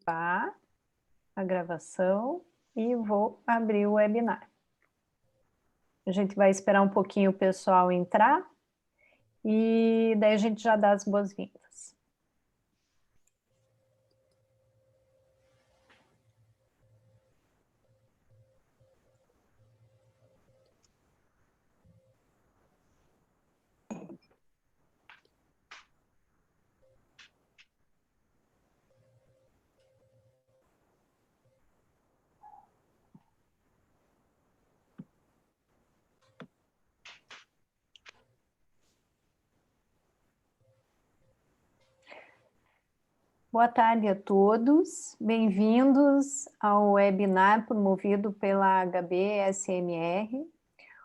ativar a gravação e vou abrir o webinar. A gente vai esperar um pouquinho o pessoal entrar e daí a gente já dá as boas-vindas. Boa tarde a todos, bem-vindos ao webinar promovido pela HB-SMR.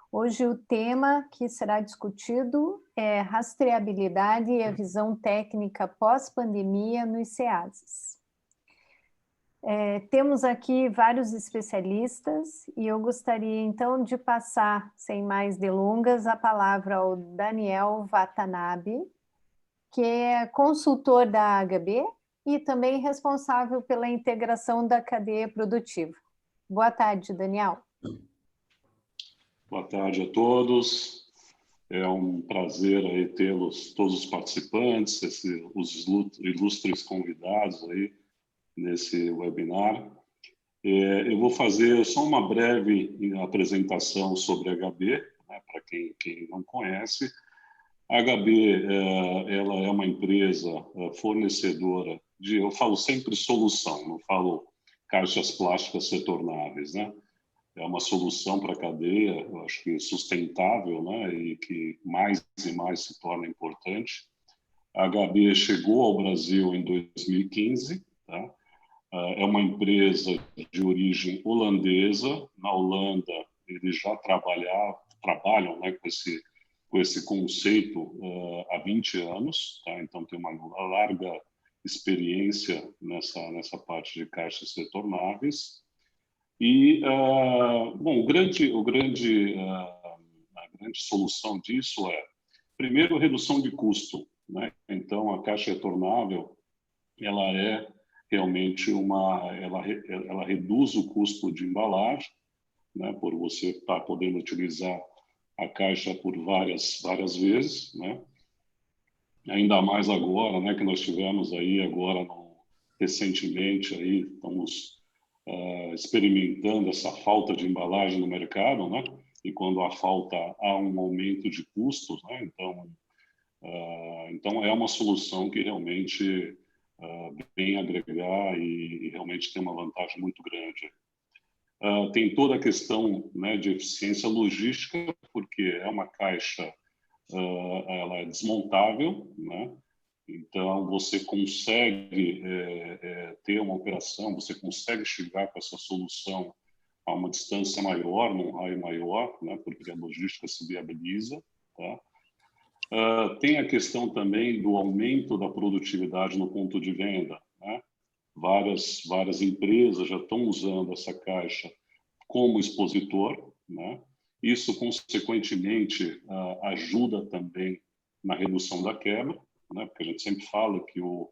Hoje o tema que será discutido é rastreabilidade e a visão técnica pós-pandemia nos SEASs. Temos aqui vários especialistas e eu gostaria então de passar, sem mais delongas, a palavra ao Daniel Watanabe, que é consultor da HB e também responsável pela integração da cadeia produtiva. Boa tarde, Daniel. Boa tarde a todos. É um prazer aí tê-los, todos os participantes, os ilustres convidados aí nesse webinar. Eu vou fazer só uma breve apresentação sobre a HB, né, para quem não conhece. A HB ela é uma empresa fornecedora de, eu falo sempre solução, não falo caixas plásticas retornáveis, né? É uma solução para a cadeia, eu acho que sustentável, né? E que mais e mais se torna importante. A HB chegou ao Brasil em 2015, tá? É uma empresa de origem holandesa. Na Holanda, eles já trabalham, né, com esse conceito há 20 anos, tá? Então tem uma larga experiência nessa parte de caixas retornáveis. E bom, a grande solução disso é, primeiro, redução de custo, né? Então a caixa retornável, ela é realmente ela reduz o custo de embalagem, né? Por você estar podendo utilizar a caixa por várias vezes, né? Ainda mais agora, né, que nós tivemos aí recentemente aí estamos experimentando essa falta de embalagem no mercado, né? E quando há falta, há um aumento de custos, né? Então é uma solução que realmente vem agregar e realmente tem uma vantagem muito grande. Tem toda a questão, né, de eficiência logística, porque é uma caixa, ela é desmontável, né? Então, você consegue ter uma operação, você consegue chegar com essa solução a uma distância maior, num raio maior, né? Porque a logística se viabiliza, tá? Tem a questão também do aumento da produtividade no ponto de venda, né? Várias empresas já estão usando essa caixa como expositor, né? Isso, consequentemente, ajuda também na redução da quebra, né? Porque a gente sempre fala que o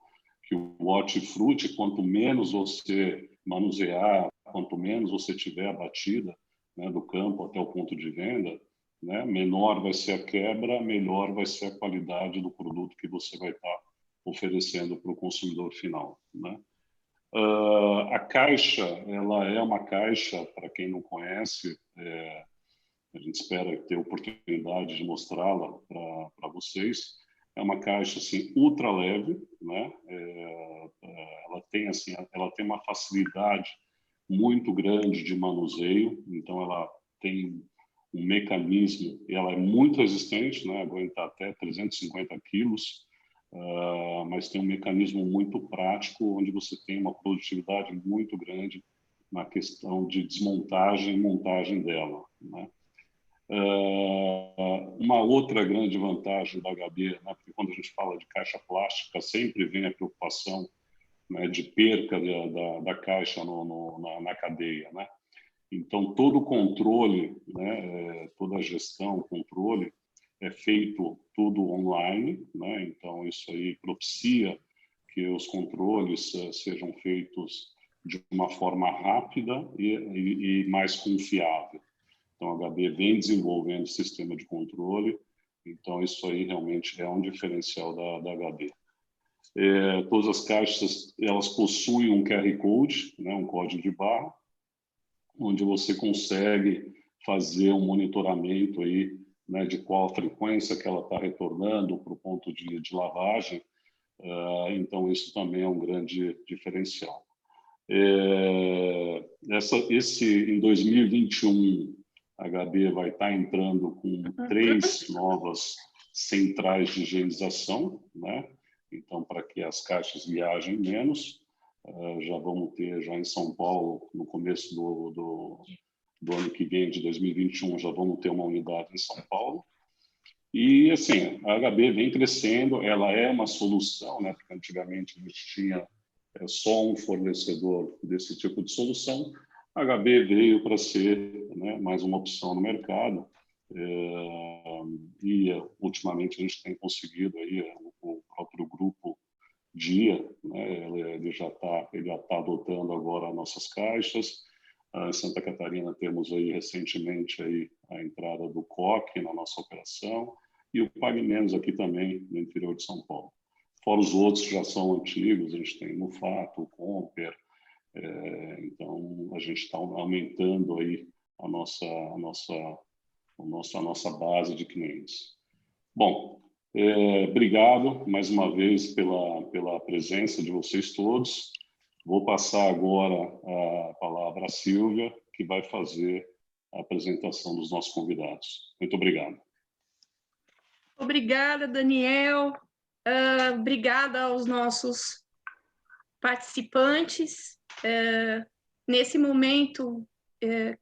hortifruti, quanto menos você manusear, quanto menos você tiver a batida, né, do campo até o ponto de venda, né, menor vai ser a quebra, melhor vai ser a qualidade do produto que você vai estar oferecendo para o consumidor final, né? A caixa, ela é uma caixa, para quem não conhece, a gente espera ter oportunidade de mostrá-la para vocês. É uma caixa assim ultra leve, né? Ela tem uma facilidade muito grande de manuseio, então ela tem um mecanismo, e ela é muito resistente, né? Aguenta até 350 quilos, mas tem um mecanismo muito prático, onde você tem uma produtividade muito grande na questão de desmontagem e montagem dela, né? Uma outra grande vantagem da HB, né? Porque quando a gente fala de caixa plástica, sempre vem a preocupação, né, de perca da caixa na cadeia, né? Então, todo o controle, né, toda a gestão, controle, é feito tudo online, né? Então, isso aí propicia que os controles sejam feitos de uma forma rápida e mais confiável. Então, a HB vem desenvolvendo sistema de controle, então isso aí realmente é um diferencial da HB. Todas as caixas, elas possuem um QR Code, né, um código de barra, onde você consegue fazer um monitoramento aí, né, de qual a frequência que ela está retornando para o ponto de lavagem. Então, isso também é um grande diferencial. Em 2021, a HB vai estar entrando com 3 novas centrais de higienização, né? Então, para que as caixas viajem menos, já vamos ter já em São Paulo, no começo do ano que vem, de 2021, já vamos ter uma unidade em São Paulo. E, assim, a HB vem crescendo, ela é uma solução, né? Porque antigamente a gente tinha só um fornecedor desse tipo de solução. A HB veio para ser, né, mais uma opção no mercado. E, ultimamente, a gente tem conseguido aí o próprio grupo Dia, né? Ele já está adotando agora nossas caixas. Em Santa Catarina temos aí recentemente aí a entrada do COC na nossa operação e o Pague Menos aqui também no interior de São Paulo. Fora os outros que já são antigos, a gente tem Mufato, o Comper, então a gente está aumentando aí a nossa base de clientes. Bom, obrigado mais uma vez pela presença de vocês todos. Vou passar agora a palavra à Silvia, que vai fazer a apresentação dos nossos convidados. Muito obrigado. Obrigada, Daniel. Obrigada aos nossos participantes. Nesse momento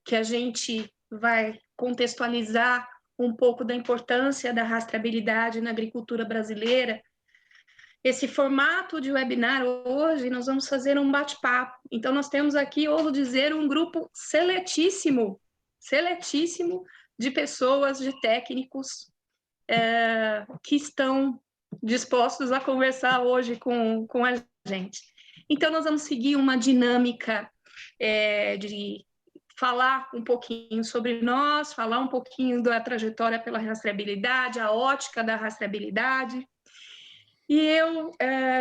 que a gente vai contextualizar um pouco da importância da rastreabilidade na agricultura brasileira, esse formato de webinar hoje, nós vamos fazer um bate-papo. Então, nós temos aqui, ouso dizer, um grupo seletíssimo de pessoas, de técnicos que estão dispostos a conversar hoje com a gente. Então, nós vamos seguir uma dinâmica de falar um pouquinho sobre nós, falar um pouquinho da trajetória pela rastreabilidade, a ótica da rastreabilidade. E eu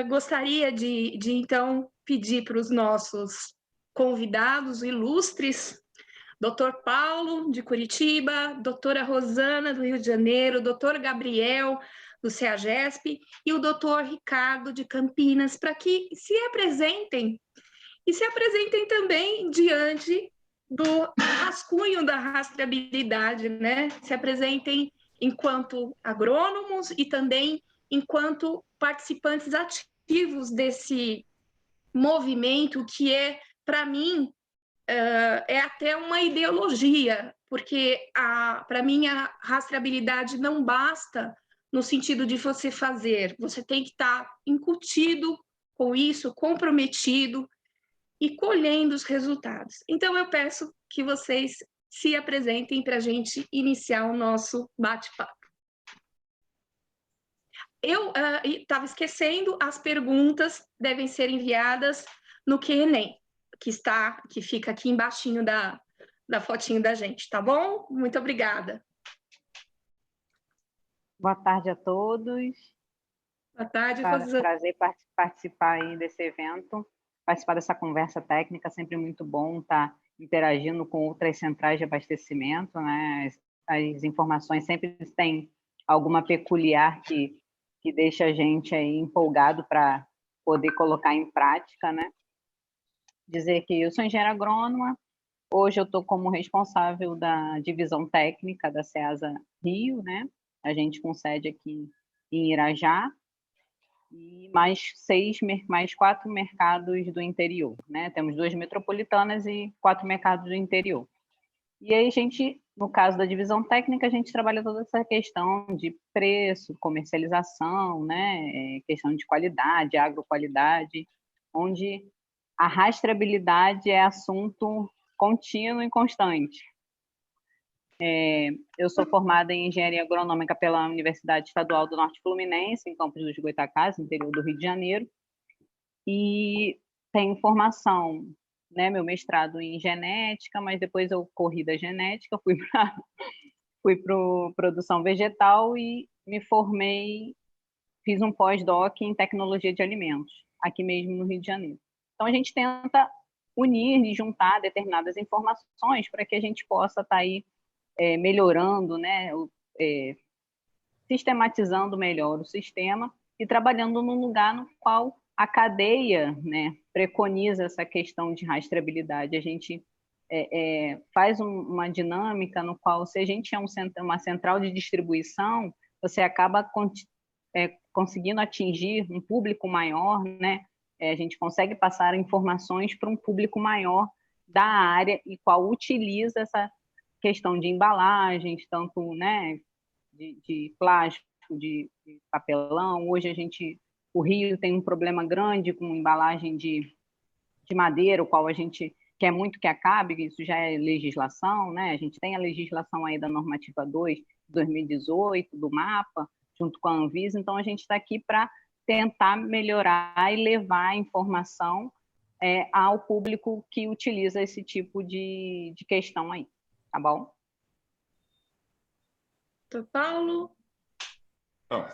gostaria de então, pedir para os nossos convidados ilustres, Dr. Paulo, de Curitiba, doutora Rosana, do Rio de Janeiro, doutor Gabriel, do CEAGESP, e o doutor Ricardo, de Campinas, para que se apresentem, e se apresentem também diante do rascunho da rastreabilidade, né? Se apresentem enquanto agrônomos e também enquanto participantes ativos desse movimento que para mim, é até uma ideologia, porque para mim a rastreabilidade não basta no sentido de você fazer, você tem que estar incutido com isso, comprometido e colhendo os resultados. Então eu peço que vocês se apresentem para a gente iniciar o nosso bate-papo. Eu estava esquecendo, as perguntas devem ser enviadas no Q&A, que fica aqui embaixinho da fotinho da gente, tá bom? Muito obrigada. Boa tarde a todos. Boa tarde, Rosana. Prazer participar aí desse evento, participar dessa conversa técnica, sempre muito bom estar interagindo com outras centrais de abastecimento, né? As informações sempre têm alguma peculiar que deixa a gente aí empolgado para poder colocar em prática, né? Dizer que eu sou engenheira agrônoma, hoje eu estou como responsável da divisão técnica da Ceasa Rio, né? A gente com sede aqui em Irajá, e mais 4 mercados do interior, né? Temos 2 metropolitanas e 4 mercados do interior. E aí a gente, no caso da divisão técnica, a gente trabalha toda essa questão de preço, comercialização, né? Questão de qualidade, agroqualidade, onde a rastreabilidade é assunto contínuo e constante. Eu sou formada em Engenharia Agronômica pela Universidade Estadual do Norte Fluminense, em Campos dos Goytacazes, interior do Rio de Janeiro, e tenho formação, né, meu mestrado em genética, mas depois eu corri da genética, fui para produção vegetal e me formei, fiz um pós-doc em tecnologia de alimentos, aqui mesmo no Rio de Janeiro. Então, a gente tenta unir e juntar determinadas informações para que a gente possa estar aí melhorando, né, sistematizando melhor o sistema e trabalhando num lugar no qual a cadeia, né, preconiza essa questão de rastreabilidade. A gente faz uma dinâmica no qual, se a gente é uma central de distribuição, você acaba conseguindo atingir um público maior, né? A gente consegue passar informações para um público maior da área e qual utiliza essa questão de embalagens, tanto, né, de plástico, de papelão. Hoje o Rio tem um problema grande com embalagem de madeira, o qual a gente quer muito que acabe, isso já é legislação, né? A gente tem a legislação aí da normativa 2 de 2018, do MAPA, junto com a Anvisa, então a gente está aqui para tentar melhorar e levar a informação ao público que utiliza esse tipo de questão aí, tá bom? Doutor Paulo? Então,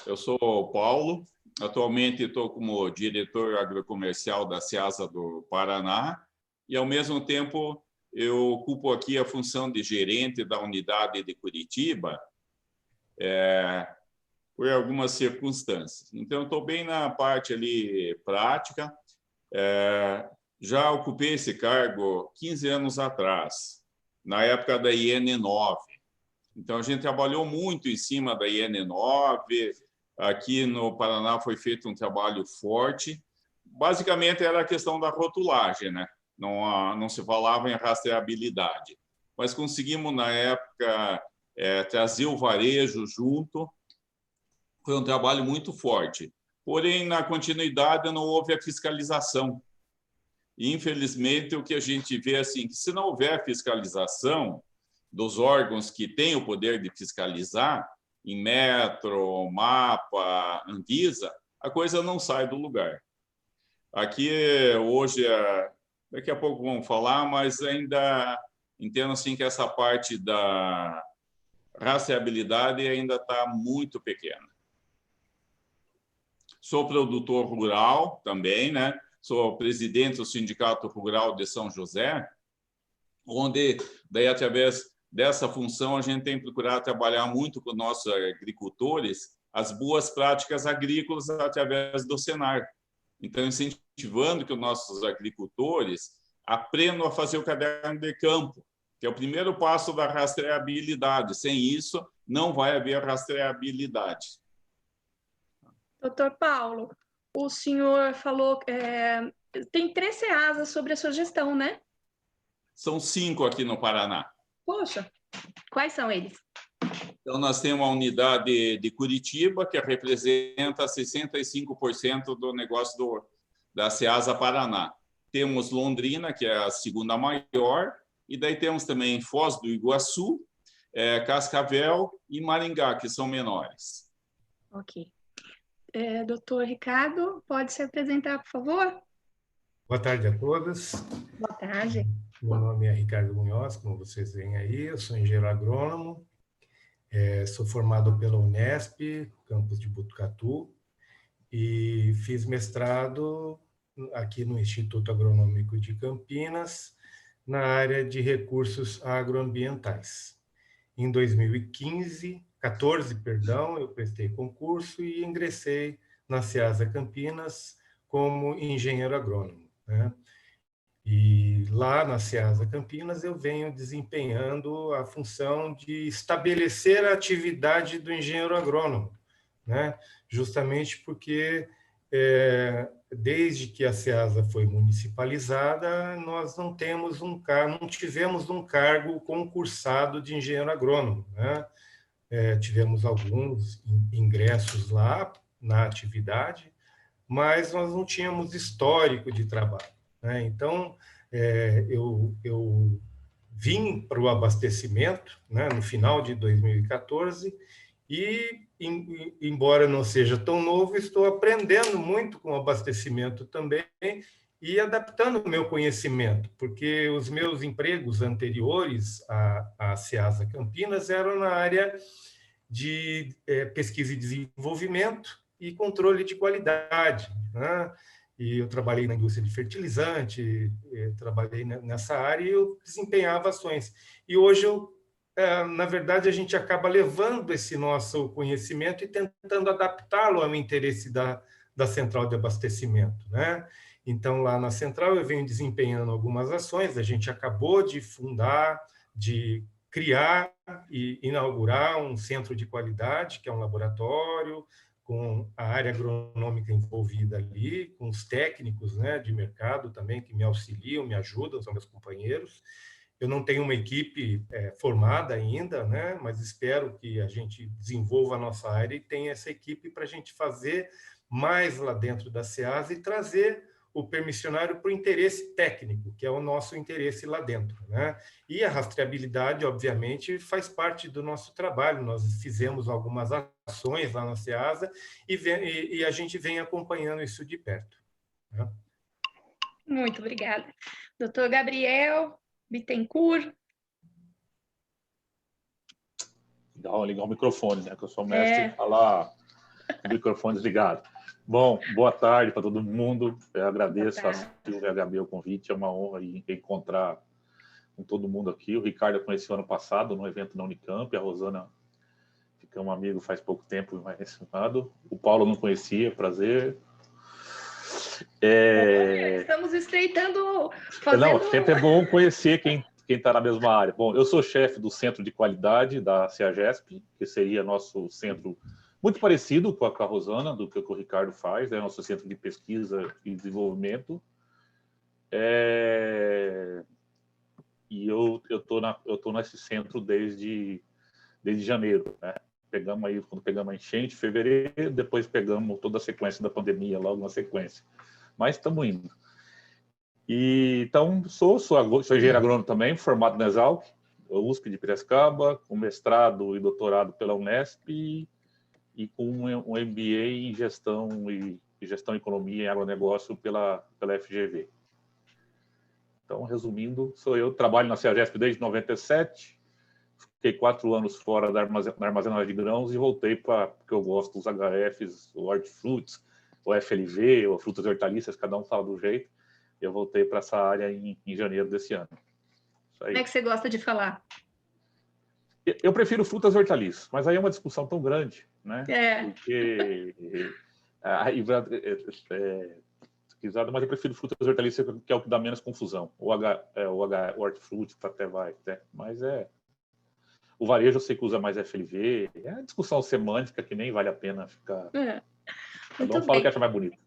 eu sou o Paulo, atualmente estou como diretor agrocomercial da Ceasa do Paraná e, ao mesmo tempo, eu ocupo aqui a função de gerente da unidade de Curitiba, por algumas circunstâncias. Então, estou bem na parte ali prática. Já ocupei esse cargo 15 anos atrás, na época da IN9. Então, a gente trabalhou muito em cima da IN9. Aqui no Paraná foi feito um trabalho forte. Basicamente, era a questão da rotulagem, né? Não se falava em rastreabilidade. Mas conseguimos, na época, trazer o varejo junto. Foi um trabalho muito forte. Porém, na continuidade, não houve a fiscalização. E, infelizmente, o que a gente vê é assim, que se não houver fiscalização dos órgãos que têm o poder de fiscalizar, Inmetro, MAPA, Anvisa, a coisa não sai do lugar. Aqui, hoje, daqui a pouco vamos falar, mas ainda entendo assim, que essa parte da rastreabilidade ainda está muito pequena. Sou produtor rural também, né? Sou presidente do Sindicato Rural de São José, onde, daí, através dessa função, a gente tem procurado trabalhar muito com nossos agricultores as boas práticas agrícolas através do Senar. Então, incentivando que os nossos agricultores aprendam a fazer o caderno de campo, que é o primeiro passo da rastreabilidade. Sem isso, não vai haver rastreabilidade. Doutor Paulo, o senhor falou tem 3 CEASAs sobre a sua gestão, né? São 5 aqui no Paraná. Poxa, quais são eles? Então, nós temos a unidade de Curitiba, que representa 65% do negócio da Ceasa Paraná. Temos Londrina, que é a segunda maior, e daí temos também Foz do Iguaçu, Cascavel e Maringá, que são menores. Ok. Doutor Ricardo, pode se apresentar, por favor? Boa tarde a todos. Boa tarde. Meu nome é Ricardo Munhoz, como vocês veem aí, eu sou engenheiro agrônomo, sou formado pela Unesp, campus de Botucatu, e fiz mestrado aqui no Instituto Agronômico de Campinas, na área de recursos agroambientais. Em 2014, eu prestei concurso e ingressei na Ceasa Campinas como engenheiro agrônomo, né? E lá na Ceasa Campinas eu venho desempenhando a função de estabelecer a atividade do engenheiro agrônomo, né? Justamente porque desde que a Ceasa foi municipalizada, nós não tivemos um cargo concursado de engenheiro agrônomo, né? Tivemos alguns ingressos lá na atividade, mas nós não tínhamos histórico de trabalho, né? Então, eu vim para o abastecimento, né, no final de 2014, E, embora não seja tão novo, estou aprendendo muito com o abastecimento também e adaptando o meu conhecimento, porque os meus empregos anteriores à Ceasa Campinas eram na área de pesquisa e desenvolvimento e controle de qualidade, né? E eu trabalhei na indústria de fertilizante, trabalhei nessa área e eu desempenhava ações. E hoje, na verdade, a gente acaba levando esse nosso conhecimento e tentando adaptá-lo ao interesse da central de abastecimento, né? Então, lá na central, eu venho desempenhando algumas ações, a gente acabou de fundar, de criar e inaugurar um centro de qualidade, que é um laboratório, com a área agronômica envolvida ali, com os técnicos, né, de mercado também, que me auxiliam, me ajudam, são meus companheiros. Eu não tenho uma equipe formada ainda, né, mas espero que a gente desenvolva a nossa área e tenha essa equipe para a gente fazer mais lá dentro da Ceasa e trazer o permissionário para o interesse técnico, que é o nosso interesse lá dentro, né? E a rastreabilidade, obviamente, faz parte do nosso trabalho. Nós fizemos algumas ações lá na Ceasa e a gente vem acompanhando isso de perto, né? Muito obrigada. Doutor Gabriel Bittencourt. Ligar o microfone, né? Que eu sou mestre em falar com o microfone desligado. Bom, boa tarde para todo mundo. Eu agradeço a Silvia e a Gabi o convite. É uma honra encontrar com todo mundo aqui. O Ricardo eu conheci ano passado no evento na Unicamp. A Rosana ficamos amigos faz pouco tempo, mais ensinado. O Paulo não conhecia, prazer. Estamos estreitando. Não, sempre é bom conhecer quem está na mesma área. Bom, eu sou chefe do Centro de Qualidade da CEAGESP, que seria nosso centro muito parecido com a Rosana, do que o Ricardo faz, é nosso centro de pesquisa e desenvolvimento. E eu tô nesse centro desde janeiro, né? Quando pegamos a enchente, fevereiro, depois pegamos toda a sequência da pandemia, logo na sequência. Mas estamos indo. Então, sou engenheiro agrônomo também, formado na Exalc, USP de Piracicaba, com mestrado e doutorado pela Unesp, e com um MBA em gestão e economia e agronegócio pela FGV. Então, resumindo, sou eu, trabalho na CEAGESP desde 97, fiquei 4 anos fora da armazenagem de grãos e voltei porque eu gosto dos HFs, o hortifrutis, o FLV, ou frutas e hortaliças, cada um fala do jeito. Eu voltei para essa área em janeiro desse ano. Como é que você gosta de falar? Eu prefiro frutas e hortaliças, mas aí é uma discussão tão grande, né? Porque mas eu prefiro frutas e hortaliças, que é o que dá menos confusão. O hortifruti até vai, né? Mas o varejo eu sei que usa mais FLV. É discussão semântica que nem vale a pena ficar. Cada um fala o que acha mais bonito.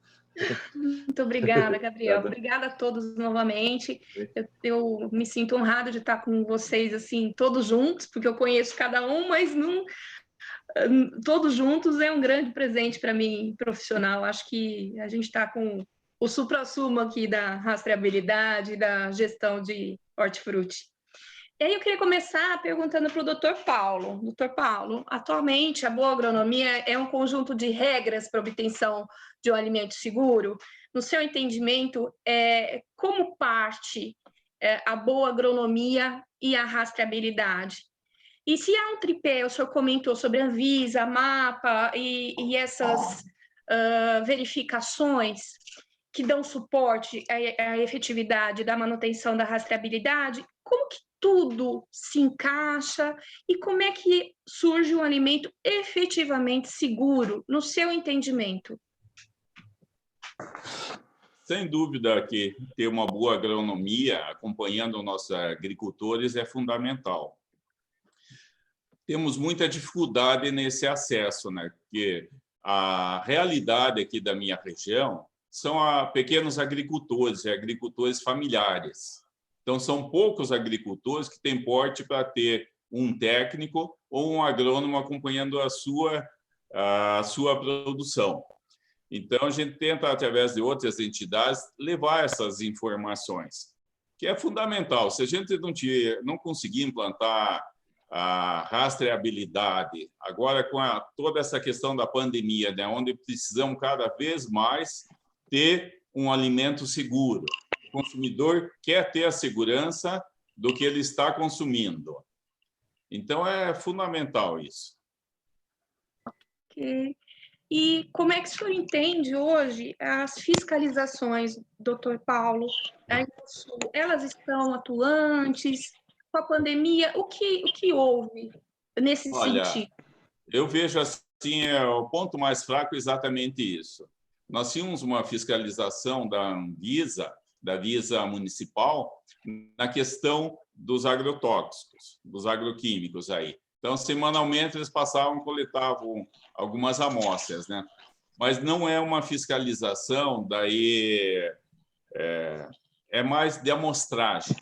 Muito obrigada, Gabriel. Obrigada a todos novamente. Eu me sinto honrada de estar com vocês assim todos juntos, porque eu conheço cada um, mas não todos juntos é um grande presente para mim profissional. Acho que a gente está com o suprassumo aqui da rastreabilidade, da gestão de hortifruti. E aí eu queria começar perguntando para o Dr. Paulo. Dr. Paulo, atualmente a boa agronomia é um conjunto de regras para obtenção de um alimento seguro. No seu entendimento, como parte a boa agronomia e a rastreabilidade? E se há um tripé, o senhor comentou sobre a Anvisa, a MAPA e essas verificações que dão suporte à efetividade da manutenção da rastreabilidade, como que tudo se encaixa e como é que surge um alimento efetivamente seguro, no seu entendimento? Sem dúvida que ter uma boa agronomia acompanhando nossos agricultores é fundamental. Temos muita dificuldade nesse acesso, né? Porque a realidade aqui da minha região são pequenos agricultores, agricultores familiares. Então, são poucos agricultores que têm porte para ter um técnico ou um agrônomo acompanhando a sua produção. Então, a gente tenta, através de outras entidades, levar essas informações, que é fundamental. Se a gente não conseguir implantar a rastreabilidade, agora com toda essa questão da pandemia, né, onde precisamos cada vez mais ter um alimento seguro. O consumidor quer ter a segurança do que ele está consumindo. Então, é fundamental isso. Ok. E como é que o senhor entende hoje as fiscalizações, doutor Paulo? Elas estão atuantes? Com a pandemia, o que houve nesse sentido? Eu vejo assim, o ponto mais fraco é exatamente isso. Nós tínhamos uma fiscalização da Anvisa, da Visa Municipal, na questão dos agrotóxicos, dos agroquímicos aí. Então, semanalmente, eles passavam, coletavam algumas amostras, né? Mas não é uma fiscalização, daí é mais de amostragem,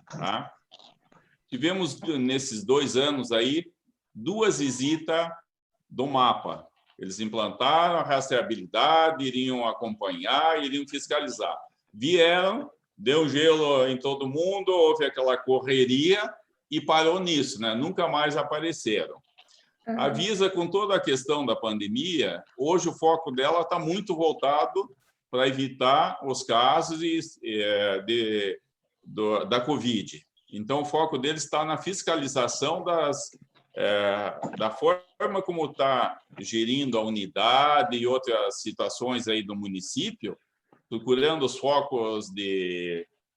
tá? Tivemos, nesses 2 anos aí, 2 visitas do MAPA. Eles implantaram a rastreabilidade, iriam acompanhar, iriam fiscalizar. Vieram, deu gelo em todo mundo, houve aquela correria e parou nisso, né? Nunca mais apareceram. A Visa, com toda a questão da pandemia, hoje o foco dela está muito voltado para evitar os casos da Covid. Então, o foco deles está na fiscalização da forma como está gerindo a unidade e outras situações aí do município, procurando os focos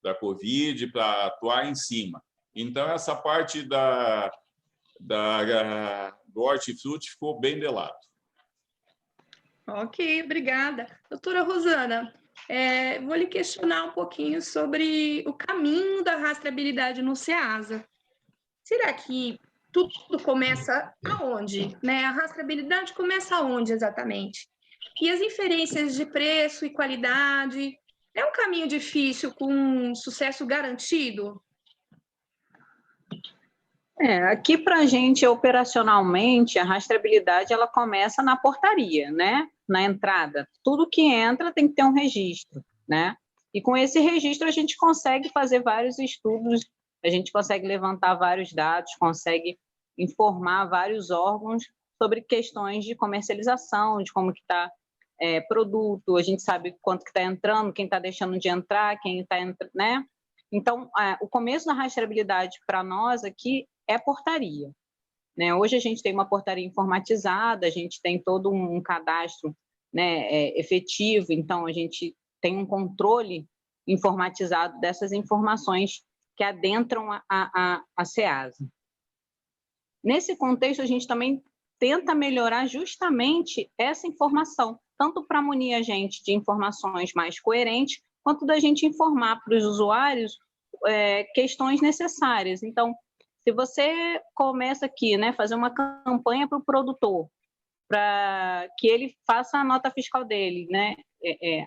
da Covid para atuar em cima. Então, essa parte do hortifruti ficou bem de lado. Ok, obrigada. Doutora Rosana, vou lhe questionar um pouquinho sobre o caminho da rastreabilidade no SEASA. Será que tudo começa aonde? Né? A rastreabilidade começa aonde exatamente? E as inferências de preço e qualidade, é um caminho difícil com sucesso garantido? Aqui para a gente, operacionalmente, a rastreabilidade ela começa na portaria, né? Na entrada. Tudo que entra tem que ter um registro, né? E com esse registro a gente consegue fazer vários estudos, a gente consegue levantar vários dados, consegue informar vários órgãos sobre questões de comercialização, de como que está produto, a gente sabe quanto que está entrando, quem está deixando de entrar, quem está entrando, né? Então, o começo da rastreabilidade para nós aqui é portaria, né? Hoje a gente tem uma portaria informatizada, a gente tem todo um cadastro, né, efetivo, então a gente tem um controle informatizado dessas informações que adentram a SEASA. Nesse contexto, a gente também tenta melhorar justamente essa informação, tanto para munir a gente de informações mais coerentes, quanto da gente informar para os usuários questões necessárias. Então, se você começa aqui, né, fazer uma campanha para o produtor, para que ele faça a nota fiscal dele, né,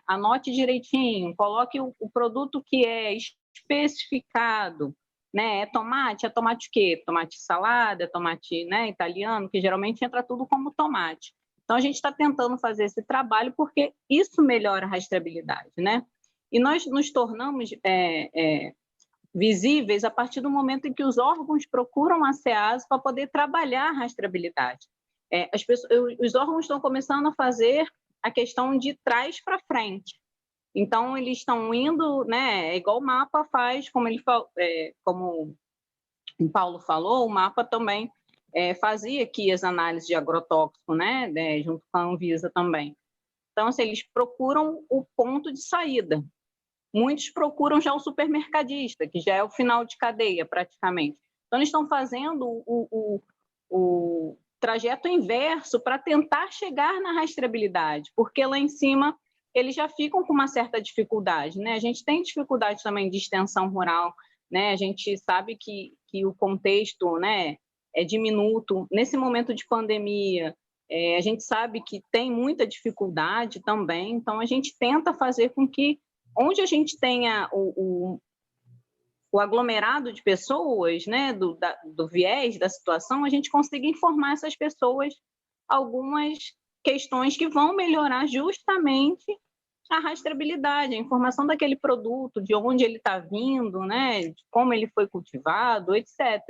anote direitinho, coloque o produto que é especificado, né, é tomate o quê? Tomate salada, tomate, né, italiano, que geralmente entra tudo como tomate. Então, a gente está tentando fazer esse trabalho porque isso melhora a rastreabilidade, né? E nós nos tornamos visíveis a partir do momento em que os órgãos procuram a SEASA para poder trabalhar a rastreabilidade. Os órgãos estão começando a fazer a questão de trás para frente. Então, eles estão indo, né, igual o MAPA faz, como o Paulo falou, o MAPA também fazia aqui as análises de agrotóxico, né, junto com a Anvisa também. Então, assim, eles procuram o ponto de saída. Muitos procuram já o supermercadista, que já é o final de cadeia, praticamente. Então, eles estão fazendo o trajeto inverso para tentar chegar na rastreabilidade, porque lá em cima eles já ficam com uma certa dificuldade, né? A gente tem dificuldade também de extensão rural, né? A gente sabe que o contexto, né, é diminuto. Nesse momento de pandemia, a gente sabe que tem muita dificuldade também, então a gente tenta fazer com que onde a gente tenha o aglomerado de pessoas, né, do viés da situação, a gente consiga informar essas pessoas algumas questões que vão melhorar justamente a rastreabilidade, a informação daquele produto, de onde ele está vindo, né, de como ele foi cultivado, etc.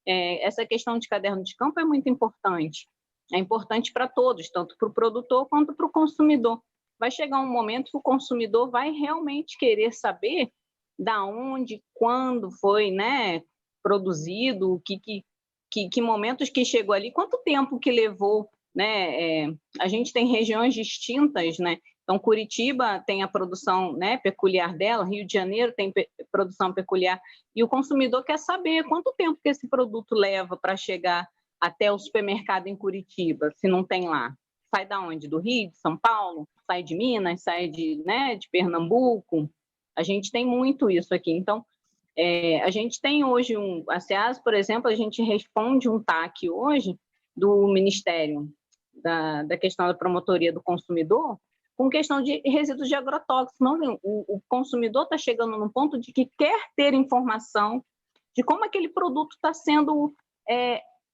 essa questão de caderno de campo é muito importante. É importante para todos, tanto para o produtor quanto para o consumidor. Vai chegar um momento que o consumidor vai realmente querer saber da onde, quando foi, né, produzido, que momentos que chegou ali, quanto tempo que levou, né? A gente tem regiões distintas, né? Então, Curitiba tem a produção, né, peculiar dela, Rio de Janeiro tem produção peculiar, e o consumidor quer saber quanto tempo que esse produto leva para chegar até o supermercado em Curitiba, se não tem lá. Sai da onde? Do Rio, de São Paulo? Sai de Minas? Sai de, né, de Pernambuco? A gente tem muito isso aqui. Então, a gente tem hoje a SEASA, por exemplo, a gente responde um TAC hoje do Ministério da questão da promotoria do consumidor, com questão de resíduos de agrotóxicos. Não, o consumidor está chegando num ponto de que quer ter informação de como aquele produto está sendo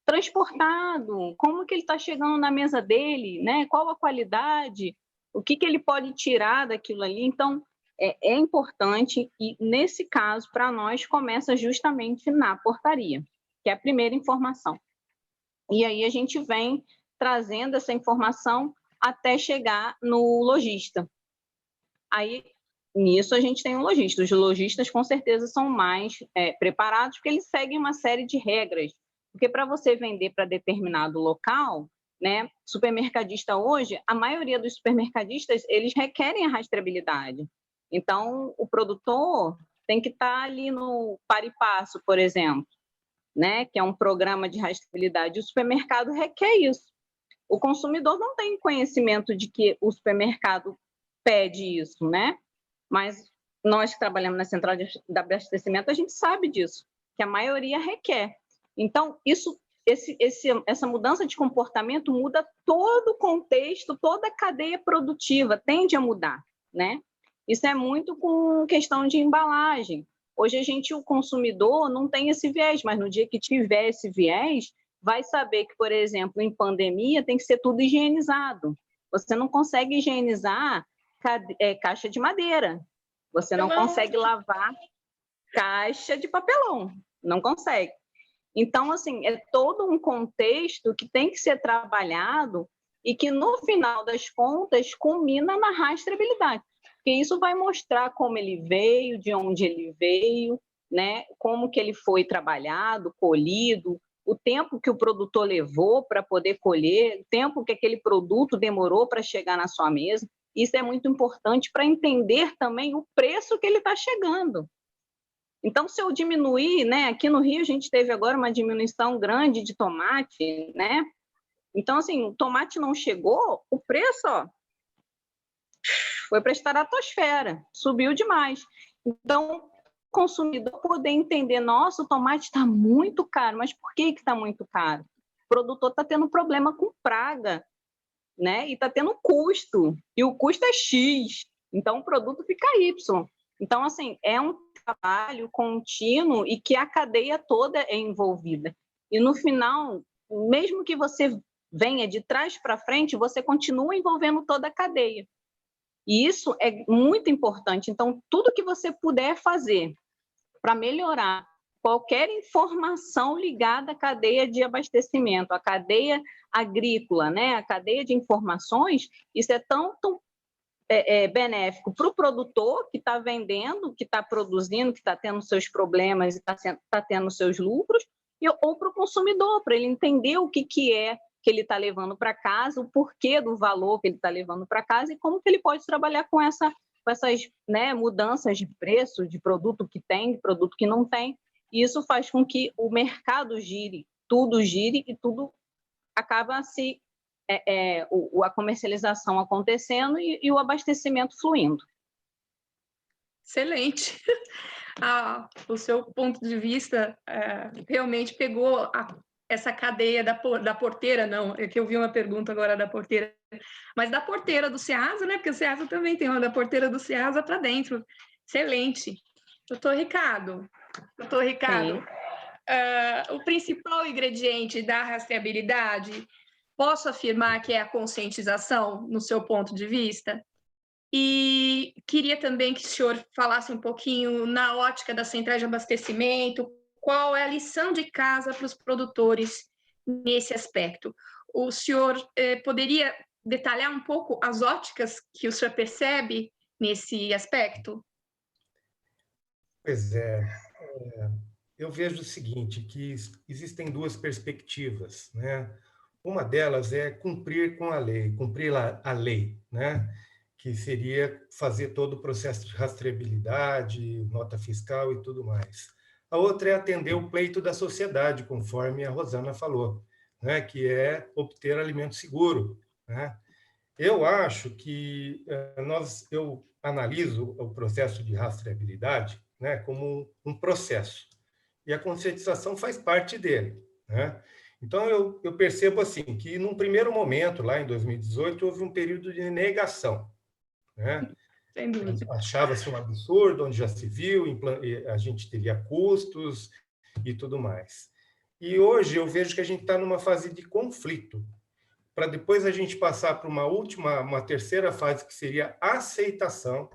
transportado, como que ele está chegando na mesa dele, né? Qual a qualidade, o que ele pode tirar daquilo ali. Então, é importante, e nesse caso, para nós, começa justamente na portaria, que é a primeira informação. E aí a gente vem trazendo essa informação até chegar no lojista. Aí, nisso, a gente tem um lojista. Os lojistas, com certeza, são mais preparados, porque eles seguem uma série de regras. Porque para você vender para determinado local, né, supermercadista hoje, a maioria dos supermercadistas, eles requerem a rastreabilidade. Então, o produtor tem que estar ali no Par e Passo, por exemplo, né, que é um programa de rastreabilidade. O supermercado requer isso. O consumidor não tem conhecimento de que o supermercado pede isso, né? Mas nós que trabalhamos na central de abastecimento, a gente sabe disso, que a maioria requer. Então, essa mudança de comportamento muda todo o contexto, toda a cadeia produtiva tende a mudar, né? Isso é muito com questão de embalagem. Hoje o consumidor não tem esse viés, mas no dia que tiver esse viés, vai saber que, por exemplo, em pandemia tem que ser tudo higienizado. Você não consegue higienizar caixa de madeira. Você não consegue lavar caixa de papelão. Não consegue. Então, assim, é todo um contexto que tem que ser trabalhado e que, no final das contas, culmina na rastreabilidade. Porque isso vai mostrar como ele veio, de onde ele veio, né? Como que ele foi trabalhado, colhido, o tempo que o produtor levou para poder colher, o tempo que aquele produto demorou para chegar na sua mesa. Isso é muito importante para entender também o preço que ele está chegando. Então, se eu diminuir, né? Aqui no Rio a gente teve agora uma diminuição grande de tomate, né? Então, assim, o tomate não chegou, o preço, ó, foi para a estratosfera, subiu demais. Então, o consumidor poder entender, nossa, o tomate está muito caro, mas por que está muito caro? O produtor está tendo problema com praga, né? E está tendo custo, e o custo é X, então o produto fica Y. Então, assim, é um trabalho contínuo e que a cadeia toda é envolvida. E no final, mesmo que você venha de trás para frente, você continua envolvendo toda a cadeia. E isso é muito importante. Então, tudo que você puder fazer para melhorar qualquer informação ligada à cadeia de abastecimento, à cadeia agrícola, né? A cadeia de informações, isso é tanto benéfico para o produtor que está vendendo, que está produzindo, que está tendo seus problemas e está tendo seus lucros, ou para o consumidor, para ele entender o que é que ele está levando para casa, o porquê do valor que ele está levando para casa e como que ele pode trabalhar com essas, né, mudanças de preço, de produto que tem, de produto que não tem. E isso faz com que o mercado gire e tudo acaba a comercialização acontecendo e o abastecimento fluindo. Excelente. O seu ponto de vista realmente pegou essa cadeia da porteira, não, é que eu vi uma pergunta agora da porteira, mas da porteira do SEASA, né? Porque o SEASA também tem uma da porteira do SEASA para dentro. Excelente. Doutor Ricardo, o principal ingrediente da rastreabilidade, posso afirmar que é a conscientização, no seu ponto de vista? E queria também que o senhor falasse um pouquinho na ótica das centrais de abastecimento, qual é a lição de casa para os produtores nesse aspecto. O senhor poderia detalhar um pouco as óticas que o senhor percebe nesse aspecto? Pois é, eu vejo o seguinte, que existem duas perspectivas, né? Uma delas é cumprir com a lei, cumprir a lei, né? Que seria fazer todo o processo de rastreabilidade, nota fiscal e tudo mais. A outra é atender o pleito da sociedade, conforme a Rosana falou, né? Que é obter alimento seguro, né? Eu acho que eu analiso o processo de rastreabilidade, né, como um processo, e a conscientização faz parte dele, né? Então, eu percebo assim que, num primeiro momento, lá em 2018, houve um período de negação, né? Sem dúvida. Achava-se um absurdo, onde já se viu, a gente teria custos e tudo mais. E hoje eu vejo que a gente está numa fase de conflito, para depois a gente passar para uma terceira fase, que seria a aceitação,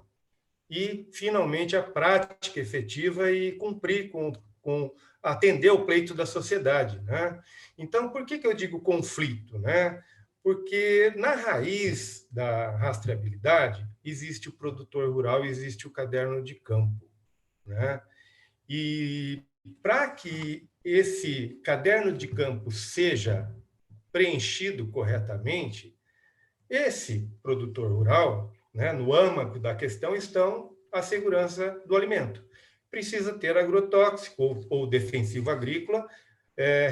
e, finalmente, a prática efetiva e cumprir com atender o pleito da sociedade, né? Então, por que eu digo conflito, né? Porque, na raiz da rastreabilidade, existe o produtor rural, existe o caderno de campo, né? E para que esse caderno de campo seja preenchido corretamente, esse produtor rural, né, no âmago da questão estão a segurança do alimento. Precisa ter agrotóxico ou defensivo agrícola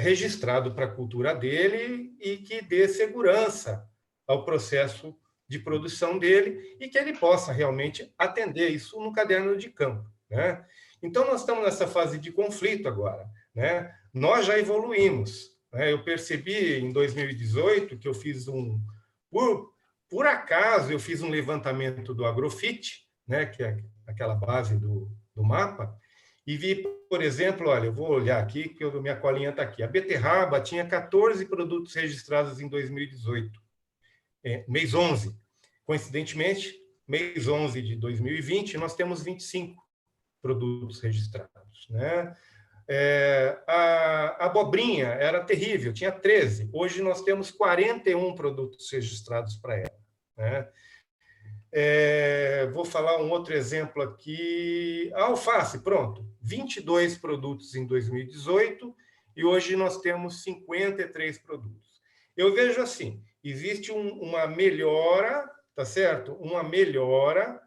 registrado para a cultura dele e que dê segurança ao processo de produção dele e que ele possa realmente atender isso no caderno de campo, né? Então, nós estamos nessa fase de conflito agora, né? Nós já evoluímos, né? Eu percebi em 2018 que eu fiz por acaso, eu fiz um levantamento do Agrofit, né, que é aquela base do mapa, e vi, por exemplo, olha, eu vou olhar aqui, que minha colinha está aqui. A beterraba tinha 14 produtos registrados em 2018, mês 11. Coincidentemente, mês 11 de 2020, nós temos 25 produtos registrados, né? A abobrinha era terrível, tinha 13. Hoje nós temos 41 produtos registrados para ela, né? Vou falar um outro exemplo aqui. A alface, pronto. 22 produtos em 2018 e hoje nós temos 53 produtos. Eu vejo assim, existe uma melhora, tá certo? Uma melhora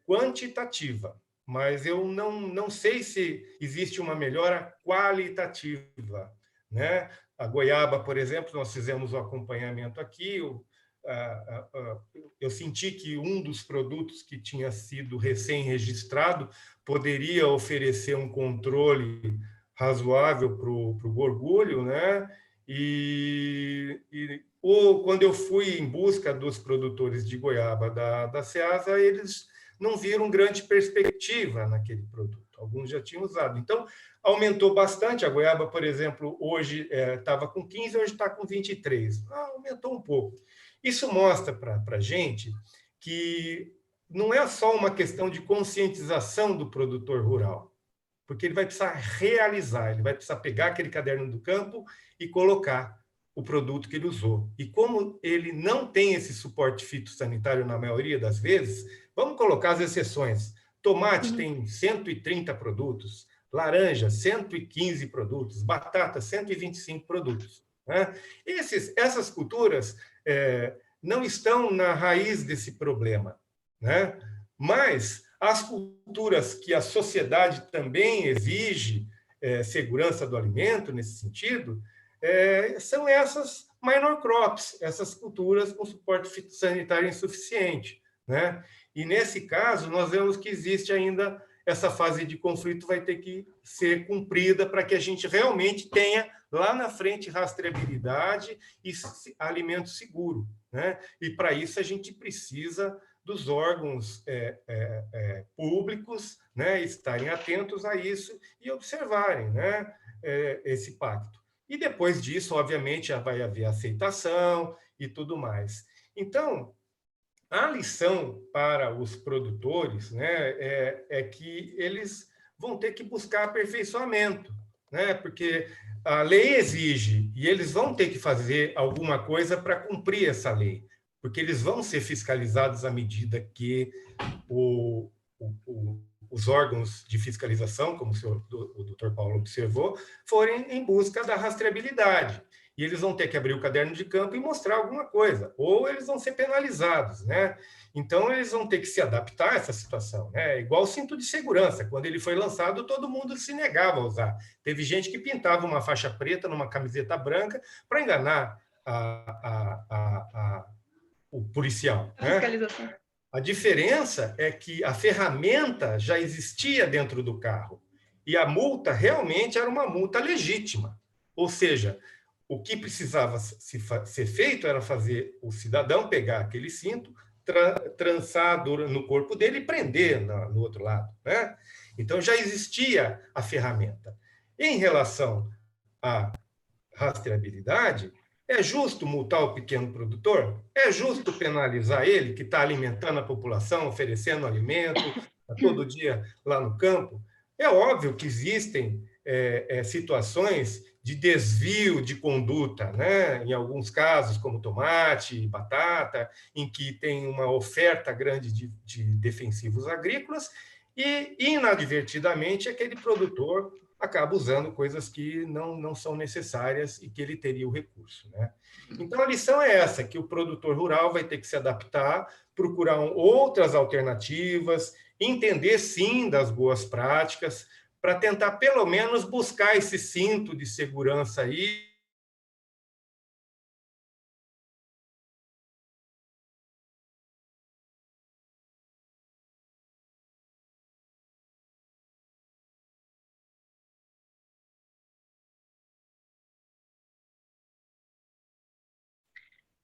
quantitativa, mas eu não sei se existe uma melhora qualitativa, né? A goiaba, por exemplo, nós fizemos o acompanhamento aqui, eu senti que um dos produtos que tinha sido recém-registrado poderia oferecer um controle razoável para o gorgulho, né? Ou quando eu fui em busca dos produtores de goiaba da Ceasa, eles não viram grande perspectiva naquele produto. Alguns já tinham usado. Então, aumentou bastante. A goiaba, por exemplo, hoje estava com 15, hoje está com 23. Aumentou um pouco. Isso mostra para a gente que não é só uma questão de conscientização do produtor rural, porque ele vai precisar realizar, ele vai precisar pegar aquele caderno do campo e colocar o produto que ele usou. E como ele não tem esse suporte fitossanitário na maioria das vezes, vamos colocar as exceções. Tomate tem 130 produtos, laranja, 115 produtos, batata, 125 produtos, né? Essas culturas não estão na raiz desse problema, né? Mas as culturas que a sociedade também exige segurança do alimento, nesse sentido, são essas minor crops, essas culturas com suporte fitossanitário insuficiente, né? E, nesse caso, nós vemos que existe ainda essa fase de conflito, vai ter que ser cumprida para que a gente realmente tenha, lá na frente, rastreabilidade e alimento seguro, né? E, para isso, a gente precisa dos órgãos públicos, né, estarem atentos a isso e observarem, né, esse pacto. E, depois disso, obviamente, já vai haver aceitação e tudo mais. Então, a lição para os produtores, né, é que eles vão ter que buscar aperfeiçoamento, né? Porque a lei exige, e eles vão ter que fazer alguma coisa para cumprir essa lei, porque eles vão ser fiscalizados à medida que os órgãos de fiscalização, como o doutor Paulo observou, forem em busca da rastreabilidade. E eles vão ter que abrir o caderno de campo e mostrar alguma coisa, ou eles vão ser penalizados, né? Então, eles vão ter que se adaptar a essa situação, né? Igual o cinto de segurança. Quando ele foi lançado, todo mundo se negava a usar. Teve gente que pintava uma faixa preta numa camiseta branca para enganar o policial, né? Fiscalização. A diferença é que a ferramenta já existia dentro do carro e a multa realmente era uma multa legítima. Ou seja, o que precisava ser feito era fazer o cidadão pegar aquele cinto, trançar no corpo dele e prender no outro lado, né? Então já existia a ferramenta. Em relação à rastreabilidade, é justo multar o pequeno produtor? É justo penalizar ele, que está alimentando a população, oferecendo alimento todo dia lá no campo? É óbvio que existem situações de desvio de conduta, né? Em alguns casos, como tomate, batata, em que tem uma oferta grande de defensivos agrícolas e, inadvertidamente, aquele produtor acaba usando coisas que não são necessárias e que ele teria o recurso, né? Então, a lição é essa, que o produtor rural vai ter que se adaptar, procurar outras alternativas, entender, sim, das boas práticas, para tentar, pelo menos, buscar esse cinto de segurança aí.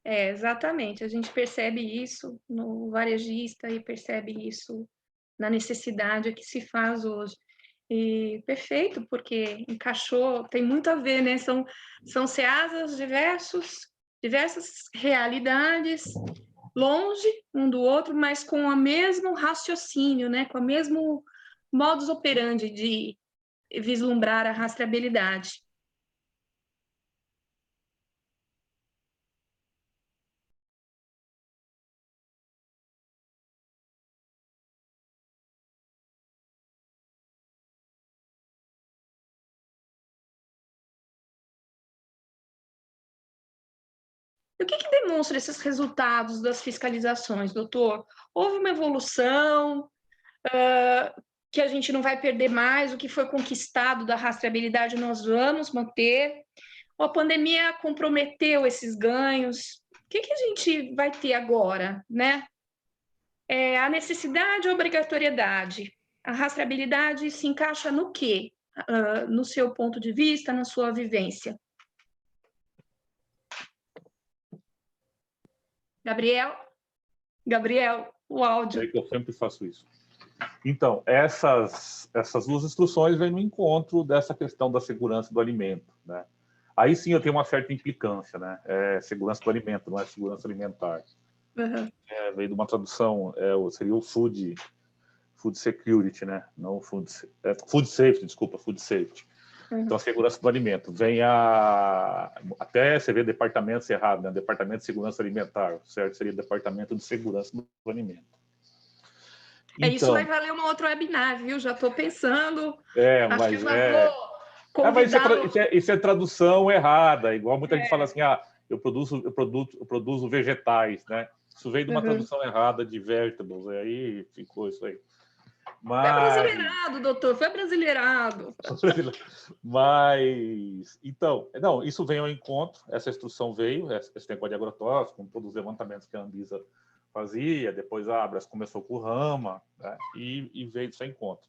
Exatamente. A gente percebe isso no varejista e percebe isso na necessidade que se faz hoje. E perfeito, porque encaixou, tem muito a ver, né? São ceasas diversas realidades, longe um do outro, mas com o mesmo raciocínio, né? Com o mesmo modus operandi de vislumbrar a rastreabilidade. E o que demonstra esses resultados das fiscalizações, doutor? Houve uma evolução, que a gente não vai perder mais, o que foi conquistado da rastreabilidade nós vamos manter, ou a pandemia comprometeu esses ganhos? O que a gente vai ter agora, né? A necessidade e a obrigatoriedade. A rastreabilidade se encaixa no quê? No seu ponto de vista, na sua vivência? Gabriel, o áudio. É que eu sempre faço isso. Então, essas duas instruções vêm no encontro dessa questão da segurança do alimento, né? Aí sim eu tenho uma certa implicância, né? Segurança do alimento, não é segurança alimentar. Uhum. Veio de uma tradução, seria o food security, né? Não food safety, desculpa, food safety. Uhum. Então, a segurança do alimento. Até você vê departamentos errados, né? Departamento de Segurança Alimentar, certo? Seria Departamento de Segurança do Alimento. Então, isso vai valer uma outra webinar, viu? Já estou pensando. Acho que eu já vou convidá-lo. Isso é tradução errada, igual muita gente fala assim, eu produzo vegetais, né? Isso veio de uma tradução errada de vegetables, aí ficou isso aí. Foi brasileirado, doutor, foi brasileirado. Mas, então, não, isso veio ao encontro, essa instrução veio, esse negócio de agrotóxicos, com todos os levantamentos que a Anvisa fazia, depois a Abras começou com o Rama, né, e veio isso ao encontro.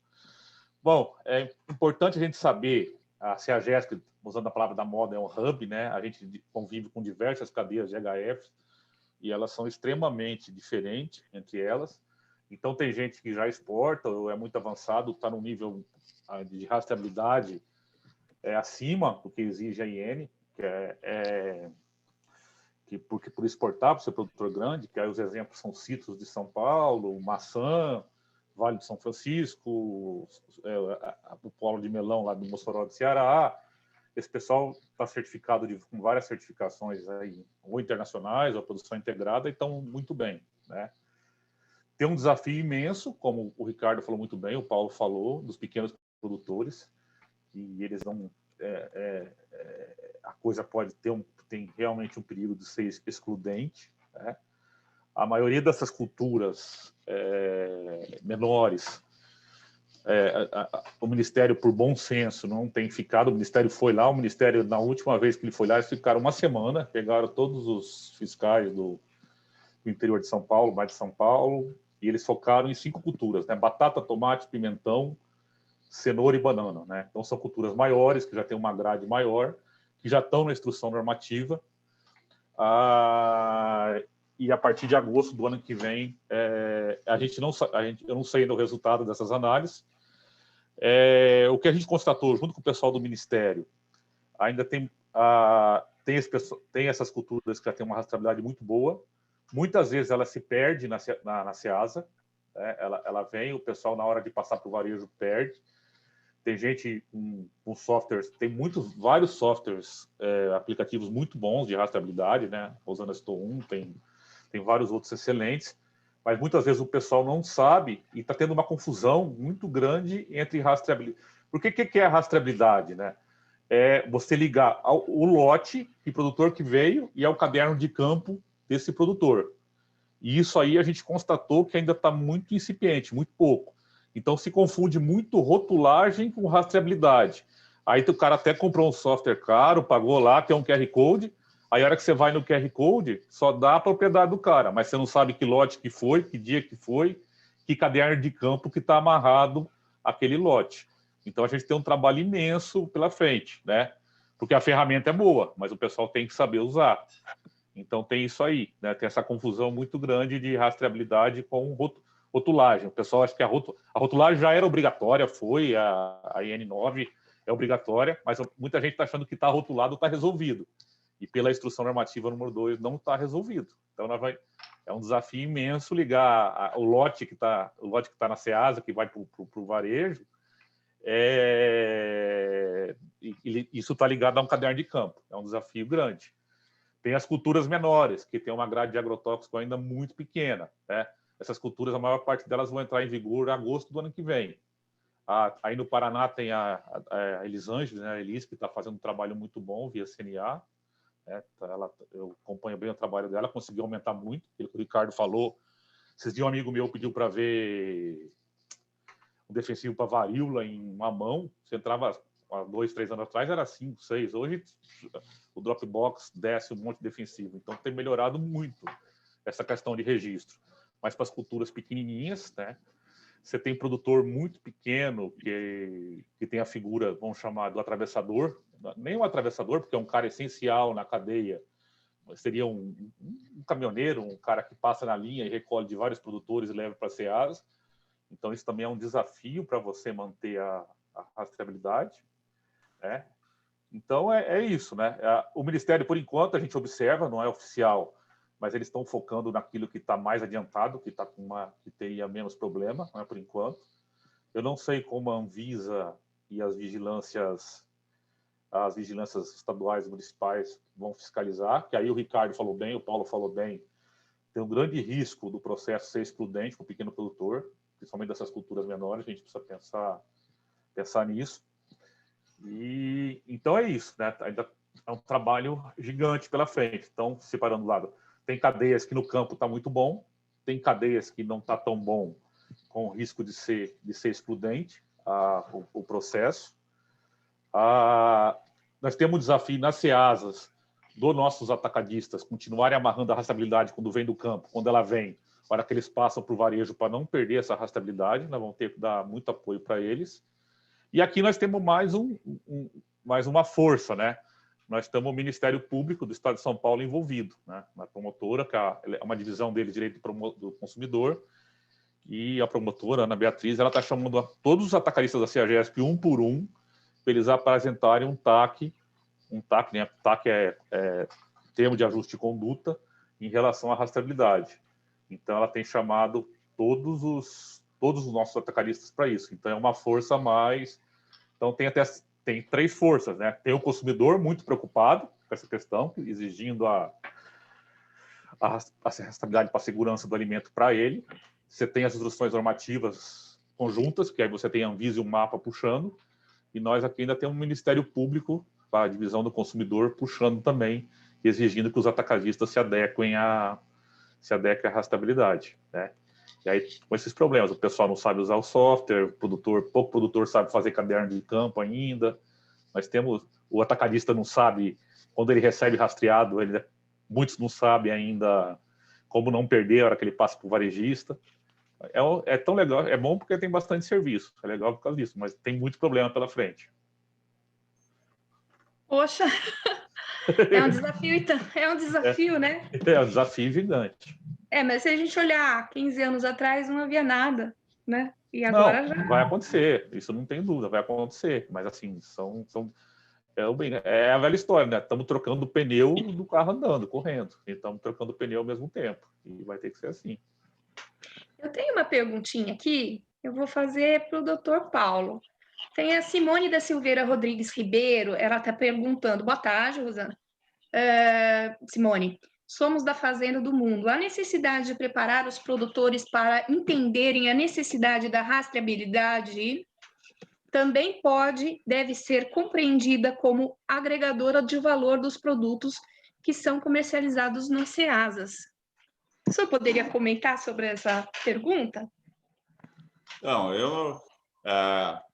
Bom, é importante a gente saber, se a GESP, usando a palavra da moda, é um hub, né, a gente convive com diversas cadeias de HFs, e elas são extremamente diferentes entre elas. Então, tem gente que já exporta, ou é muito avançado, está no nível de rastreabilidade acima do que exige a IN, porque por exportar para o seu produtor grande, que aí os exemplos são citros de São Paulo, maçã, Vale do São Francisco, o polo de melão lá do Mossoró do Ceará. Esse pessoal está certificado com várias certificações aí, ou internacionais, ou produção integrada, e estão muito bem, né? Tem um desafio imenso, como o Ricardo falou muito bem, o Paulo falou, dos pequenos produtores, e eles não... a coisa pode ter tem realmente um perigo de ser excludente, né? A maioria dessas culturas menores, o Ministério, por bom senso, não tem ficado. O Ministério foi lá, na última vez que ele foi lá, eles ficaram uma semana, pegaram todos os fiscais do interior de São Paulo, mais de São Paulo, e eles focaram em 5 culturas, né? Batata, tomate, pimentão, cenoura e banana, né? Então são culturas maiores, que já têm uma grade maior, que já estão na instrução normativa, e a partir de agosto do ano que vem, eu não sei ainda o resultado dessas análises. O que a gente constatou, junto com o pessoal do Ministério, ainda tem essas culturas que já têm uma rastreabilidade muito boa. Muitas vezes ela se perde na Ceasa, né? Ela vem, o pessoal, na hora de passar para o varejo, perde. Tem gente com softwares, tem vários softwares, aplicativos muito bons de rastreabilidade, né? Usando Sto1, tem vários outros excelentes, mas muitas vezes o pessoal não sabe e está tendo uma confusão muito grande entre rastreabilidade. Por que é a rastreabilidade, né? É você ligar o lote de produtor que veio e ao caderno de campo desse produtor. E isso aí a gente constatou que ainda está muito incipiente, muito pouco. Então se confunde muito rotulagem com rastreabilidade. Aí o cara até comprou um software caro, pagou lá, tem um QR Code, aí a hora que você vai no QR Code, só dá a propriedade do cara, mas você não sabe que lote que foi, que dia que foi, que caderno de campo que está amarrado aquele lote. Então a gente tem um trabalho imenso pela frente, né? Porque a ferramenta é boa, mas o pessoal tem que saber usar. Então tem isso aí, né? Tem essa confusão muito grande de rastreabilidade com rotulagem. O pessoal acha que a rotulagem já era obrigatória, a IN9 é obrigatória, mas muita gente está achando que está rotulado, está resolvido. E pela instrução normativa número 2 não está resolvido. Então é um desafio imenso ligar o lote que está na Ceasa, que vai para o varejo, isso está ligado a um caderno de campo. É um desafio grande. Tem as culturas menores, que tem uma grade de agrotóxico ainda muito pequena, né? Essas culturas, a maior parte delas vão entrar em vigor em agosto do ano que vem. Aí no Paraná tem a Elisângela, né? A Elis, que está fazendo um trabalho muito bom via CNA. Né? Eu acompanho bem o trabalho dela, conseguiu aumentar muito, aquilo que o Ricardo falou. Esses dias um amigo meu pediu para ver um defensivo para varíola em uma mão. Você entrava há 2, 3 anos atrás, era 5, 6. Hoje o Dropbox desce um monte de defensivo. Então tem melhorado muito essa questão de registro. Mas para as culturas pequenininhas, né? Você tem produtor muito pequeno que tem a figura, vamos chamar, do atravessador. Nem um atravessador, porque é um cara essencial na cadeia. Seria um caminhoneiro, um cara que passa na linha e recolhe de vários produtores e leva para a Ceasa. Então, isso também é um desafio para você manter a rastreabilidade, né? Então, é isso, né? O Ministério, por enquanto, a gente observa, não é oficial, mas eles estão focando naquilo que está mais adiantado, que teria menos problema, né, por enquanto. Eu não sei como a Anvisa e as vigilâncias estaduais e municipais vão fiscalizar, que aí o Ricardo falou bem, o Paulo falou bem, tem um grande risco do processo ser excludente para o pequeno produtor, principalmente dessas culturas menores, a gente precisa pensar nisso. E então é isso, né? Ainda é um trabalho gigante pela frente. Então, separando do lado, tem cadeias que no campo está muito bom, tem cadeias que não está tão bom, com risco de ser excludente o processo. Nós temos um desafio nas Ceasas dos nossos atacadistas continuarem amarrando a rastreabilidade quando vem do campo, quando ela vem, para que eles passam para o varejo para não perder essa rastreabilidade. Nós vamos ter que dar muito apoio para eles. E aqui nós temos mais uma força, né? Nós temos o Ministério Público do Estado de São Paulo envolvido, né? Na promotora, que é uma divisão dele, Direito do Consumidor, e a promotora, Ana Beatriz, ela está chamando todos os atacaristas da CEAGESP, um por um, para eles apresentarem um TAC, né? TAC é termo de ajuste de conduta em relação à rastreabilidade. Então, ela tem chamado todos todos os nossos atacadistas para isso. Então, é uma força a mais. Então, tem 3 forças, né? Tem o consumidor muito preocupado com essa questão, exigindo a responsabilidade para a segurança do alimento para ele. Você tem as instruções normativas conjuntas, que aí você tem a Anvisa e o MAPA puxando, e nós aqui ainda temos um Ministério Público, para a divisão do consumidor, puxando também, exigindo que os atacadistas se adequem à rastreabilidade, né? E aí, com esses problemas, o pessoal não sabe usar o software, pouco produtor sabe fazer caderno de campo ainda, nós temos, o atacadista não sabe, quando ele recebe rastreado, muitos não sabem ainda como não perder a hora que ele passa para o varejista. É tão legal, é bom porque tem bastante serviço, é legal por causa disso, mas tem muito problema pela frente. Poxa, é um desafio, então. É um desafio, né? É um desafio gigante. Mas se a gente olhar 15 anos atrás, não havia nada, né? E agora já... vai acontecer, isso não tem dúvida, vai acontecer, mas assim, é a velha história, né? Estamos trocando o pneu do carro andando, correndo, e estamos trocando o pneu ao mesmo tempo, e vai ter que ser assim. Eu tenho uma perguntinha aqui, eu vou fazer para o Dr. Paulo. Tem a Simone da Silveira Rodrigues Ribeiro, ela está perguntando, boa tarde, Rosana. Simone, somos da Fazenda do Mundo. Há necessidade de preparar os produtores para entenderem a necessidade da rastreabilidade? Também deve ser compreendida como agregadora de valor dos produtos que são comercializados nas Ceasas. O senhor poderia comentar sobre essa pergunta? Não,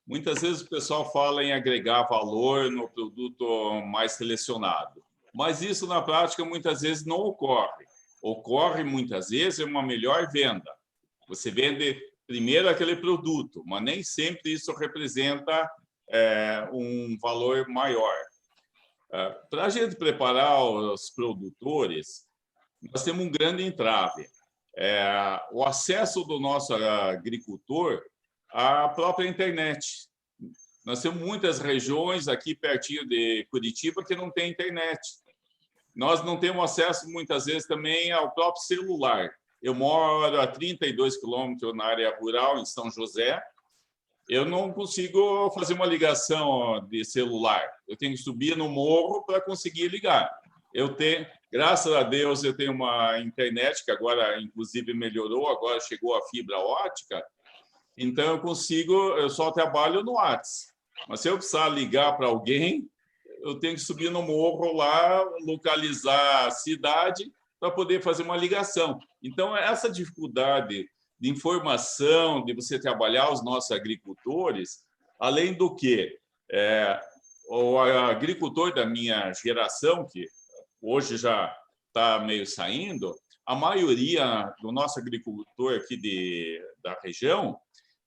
muitas vezes o pessoal fala em agregar valor no produto mais selecionado, mas isso na prática muitas vezes não ocorre. Ocorre muitas vezes uma melhor venda. Você vende primeiro aquele produto, mas nem sempre isso representa um valor maior. Para a gente preparar os produtores, nós temos um grande entrave. O acesso do nosso agricultor à própria internet. Nós temos muitas regiões aqui pertinho de Curitiba que não tem internet. Nós não temos acesso, muitas vezes, também ao próprio celular. Eu moro a 32 quilômetros na área rural, em São José. Eu não consigo fazer uma ligação de celular. Eu tenho que subir no morro para conseguir ligar. Graças a Deus, eu tenho uma internet que agora, inclusive, melhorou. Agora chegou a fibra ótica. Então, eu só trabalho no WhatsApp. Mas se eu precisar ligar para alguém, eu tenho que subir no morro lá, localizar a cidade para poder fazer uma ligação. Então, essa dificuldade de informação, de você trabalhar os nossos agricultores, além do que o agricultor da minha geração, que hoje já está meio saindo, a maioria do nosso agricultor aqui da região,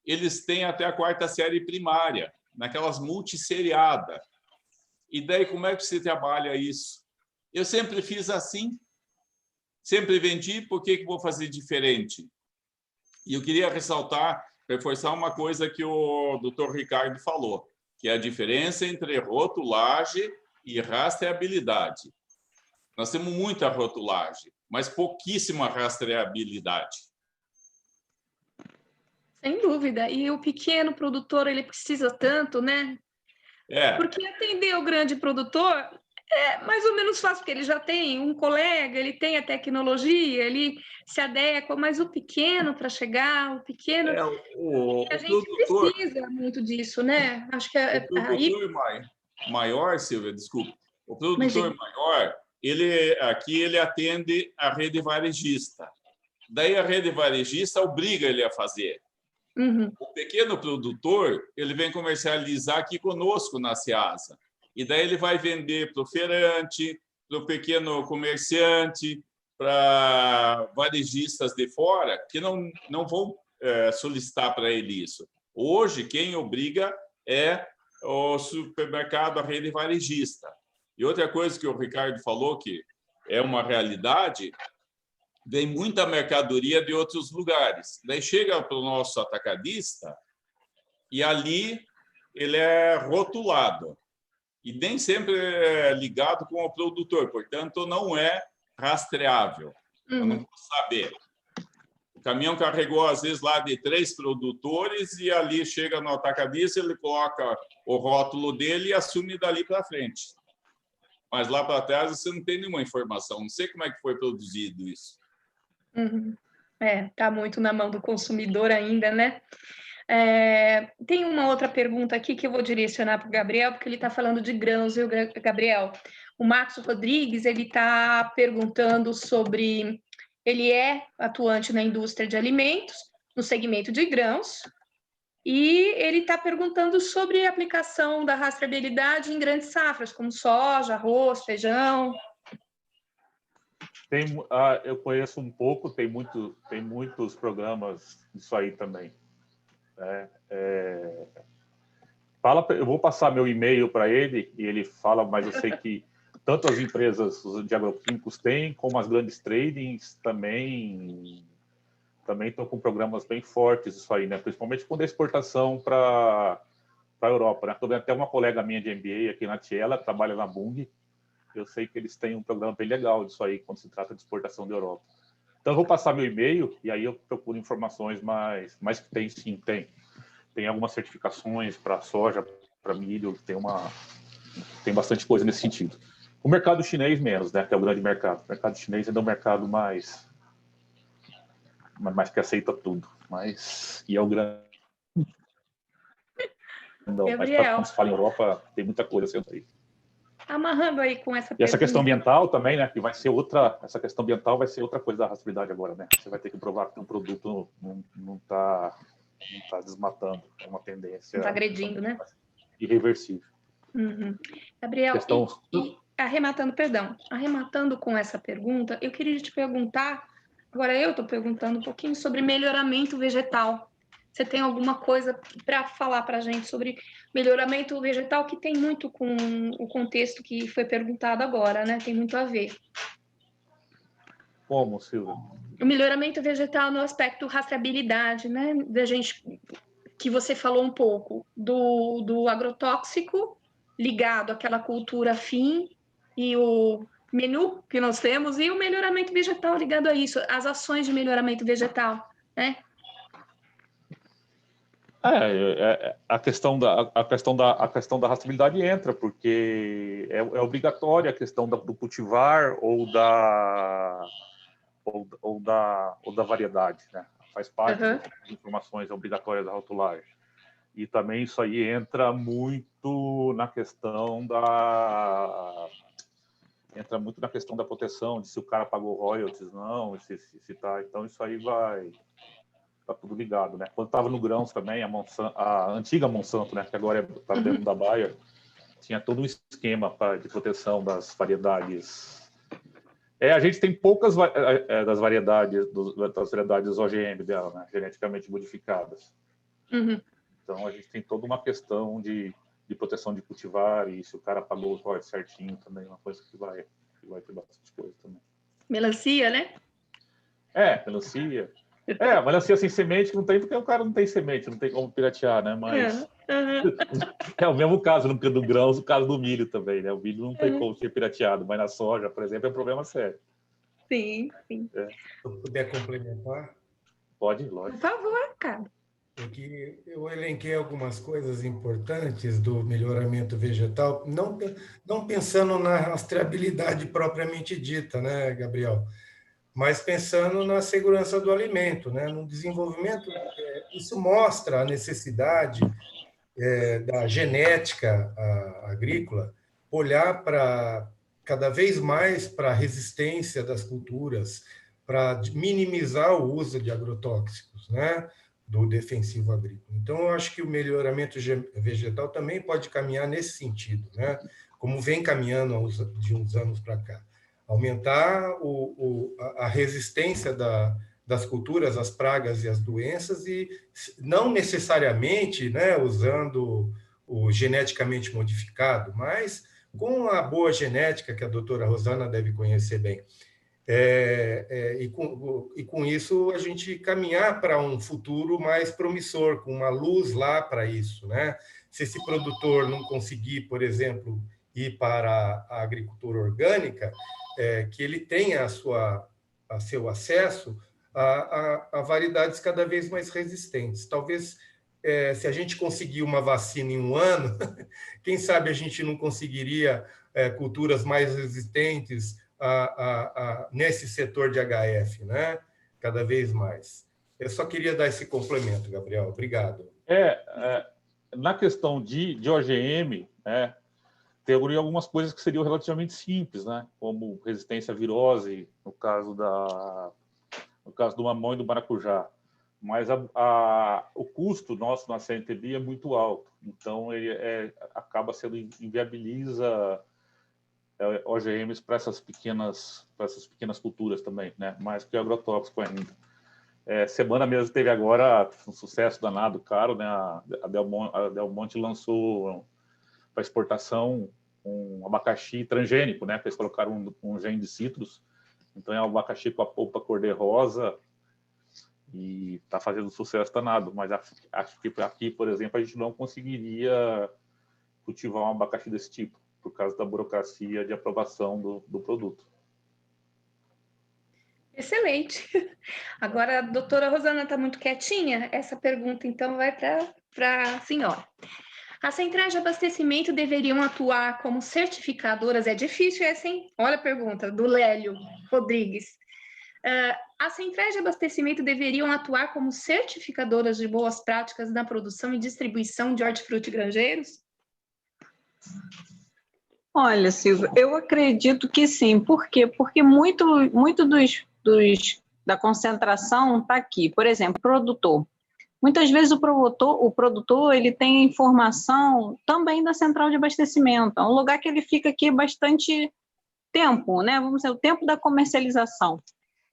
eles têm até a 4ª série primária, naquelas multisseriadas. E daí, como é que você trabalha isso? Eu sempre fiz assim, sempre vendi, por que vou fazer diferente? E eu queria reforçar uma coisa que o Dr. Ricardo falou, que é a diferença entre rotulagem e rastreabilidade. Nós temos muita rotulagem, mas pouquíssima rastreabilidade. Sem dúvida. E o pequeno produtor, ele precisa tanto, né? Porque atender o grande produtor é mais ou menos fácil, porque ele já tem um colega, ele tem a tecnologia, ele se adequa, mas o pequeno para chegar, o pequeno... a gente precisa muito disso, né? Acho que o produtor maior, Silvia, desculpa. O produtor maior, ele atende a rede varejista. Daí a rede varejista obriga ele a fazer. Uhum. O pequeno produtor, ele vem comercializar aqui conosco na Ceasa. E daí ele vai vender para o feirante, para o pequeno comerciante, para varejistas de fora, que não vão solicitar para ele isso. Hoje, quem obriga é o supermercado, a rede varejista. E outra coisa que o Ricardo falou, que é uma realidade, vem muita mercadoria de outros lugares. Daí chega para o nosso atacadista e ali ele é rotulado. E nem sempre é ligado com o produtor, portanto, não é rastreável. Eu não vou saber. O caminhão carregou, às vezes, lá de 3 produtores e ali chega no atacadista, ele coloca o rótulo dele e assume dali para frente. Mas lá para trás você não tem nenhuma informação. Não sei como é que foi produzido isso. Uhum. Tá muito na mão do consumidor ainda, né? Tem uma outra pergunta aqui que eu vou direcionar para o Gabriel, porque ele está falando de grãos, viu, Gabriel? O Marcos Rodrigues, ele está perguntando sobre... Ele é atuante na indústria de alimentos, no segmento de grãos, e ele está perguntando sobre a aplicação da rastreabilidade em grandes safras, como soja, arroz, feijão. Eu conheço um pouco, tem muitos programas disso aí também. Eu vou passar meu e-mail para ele e ele fala, mas eu sei que tanto as empresas de agroquímicos têm, como as grandes tradings também estão com programas bem fortes isso aí, né? Principalmente quando a exportação para a Europa, né? Estou vendo até uma colega minha de MBA aqui na Tiela, trabalha na Bung. Eu sei que eles têm um programa bem legal disso aí quando se trata de exportação da Europa. Então, eu vou passar meu e-mail e aí eu procuro informações mais que tem, sim, tem algumas certificações para soja, para milho, tem bastante coisa nesse sentido. O mercado chinês menos, né? Que é o grande mercado. O mercado chinês ainda é um mercado mais que aceita tudo. E é o grande. Não, mas quando se fala em Europa, tem muita coisa sendo aí. Amarrando aí com essa pergunta. E essa questão ambiental também, né? Que vai ser essa questão ambiental vai ser outra coisa da rastreabilidade agora, né? Você vai ter que provar que um produto não está desmatando. É uma tendência. Não está agredindo, né? Irreversível. Uhum. Gabriel, arrematando com essa pergunta, eu queria te perguntar, agora eu estou perguntando um pouquinho sobre melhoramento vegetal. Você tem alguma coisa para falar para a gente sobre melhoramento vegetal que tem muito com o contexto que foi perguntado agora, né? Tem muito a ver. Como, Silvia? O melhoramento vegetal no aspecto rastreabilidade, né? Da gente, que você falou um pouco, do agrotóxico ligado àquela cultura fim e o menu que nós temos e o melhoramento vegetal ligado a isso, as ações de melhoramento vegetal, né? A questão da rastreabilidade entra, porque é obrigatória a questão do cultivar ou da variedade, né? Faz parte das informações obrigatórias da rotulagem. E também isso aí entra muito na questão da proteção, de se o cara pagou royalties, não, se tá. Então isso aí tá tudo ligado, né? Quando estava no Grãos também, a antiga Monsanto, né, que agora está dentro da Bayer, tinha todo um esquema de proteção das variedades. A gente tem poucas das variedades OGM dela, né, geneticamente modificadas. Uhum. Então a gente tem toda uma questão de proteção de cultivar e se o cara pagou os royalties certinho também, uma coisa que vai ter bastante coisa também. Melancia, né? Melancia. Melancia sem semente não tem, porque o cara não tem semente, não tem como piratear, né? Mas é o mesmo caso do grãos, o caso do milho também, né? O milho não tem como ser pirateado, mas na soja, por exemplo, é um problema sério. Sim. Se eu puder complementar. Pode, lógico. Por favor, cara. Porque eu elenquei algumas coisas importantes do melhoramento vegetal, não pensando na rastreabilidade propriamente dita, né, Gabriel? Mas pensando na segurança do alimento, né? No desenvolvimento, isso mostra a necessidade da genética agrícola olhar cada vez mais para a resistência das culturas, para minimizar o uso de agrotóxicos, né? Do defensivo agrícola. Então, eu acho que o melhoramento vegetal também pode caminhar nesse sentido, né? Como vem caminhando de uns anos para cá. Aumentar a resistência das culturas às pragas e às doenças e não necessariamente, né, usando o geneticamente modificado, mas com a boa genética que a doutora Rosana deve conhecer bem. E com isso a gente caminhar para um futuro mais promissor, com uma luz lá para isso, né? Se esse produtor não conseguir, por exemplo, ir para a agricultura orgânica, que ele tenha seu acesso a variedades cada vez mais resistentes. Talvez, se a gente conseguir uma vacina em 1 ano, quem sabe a gente não conseguiria culturas mais resistentes nesse setor de HF, né? Cada vez mais. Eu só queria dar esse complemento, Gabriel. Obrigado. Na questão de OGM, né, teria algumas coisas que seriam relativamente simples, né, como resistência à virose, no caso do mamão e do maracujá. Mas o custo nosso na CNTB é muito alto, então ele acaba sendo inviabiliza OGMs para essas pequenas culturas também, né, mais que agrotóxico ainda. Semana mesmo teve agora um sucesso danado, caro, né? A Del Monte lançou para exportação um abacaxi transgênico, né? Eles colocaram um gene de citros, então é um abacaxi com a polpa cor-de-rosa e está fazendo sucesso danado. Mas acho que aqui, por exemplo, a gente não conseguiria cultivar um abacaxi desse tipo por causa da burocracia de aprovação do produto. Excelente. Agora, a doutora Rosana está muito quietinha. Essa pergunta, então, vai para a senhora. As centrais de abastecimento deveriam atuar como certificadoras? É difícil essa, hein? Olha a pergunta do Lélio Rodrigues. As centrais de abastecimento deveriam atuar como certificadoras de boas práticas na produção e distribuição de hortifruti grangeiros? Olha, Silvia, eu acredito que sim. Por quê? Porque muito da concentração está aqui. Por exemplo, produtor. Muitas vezes o produtor ele tem informação também da central de abastecimento. É um lugar que ele fica aqui bastante tempo, né? Vamos dizer, o tempo da comercialização.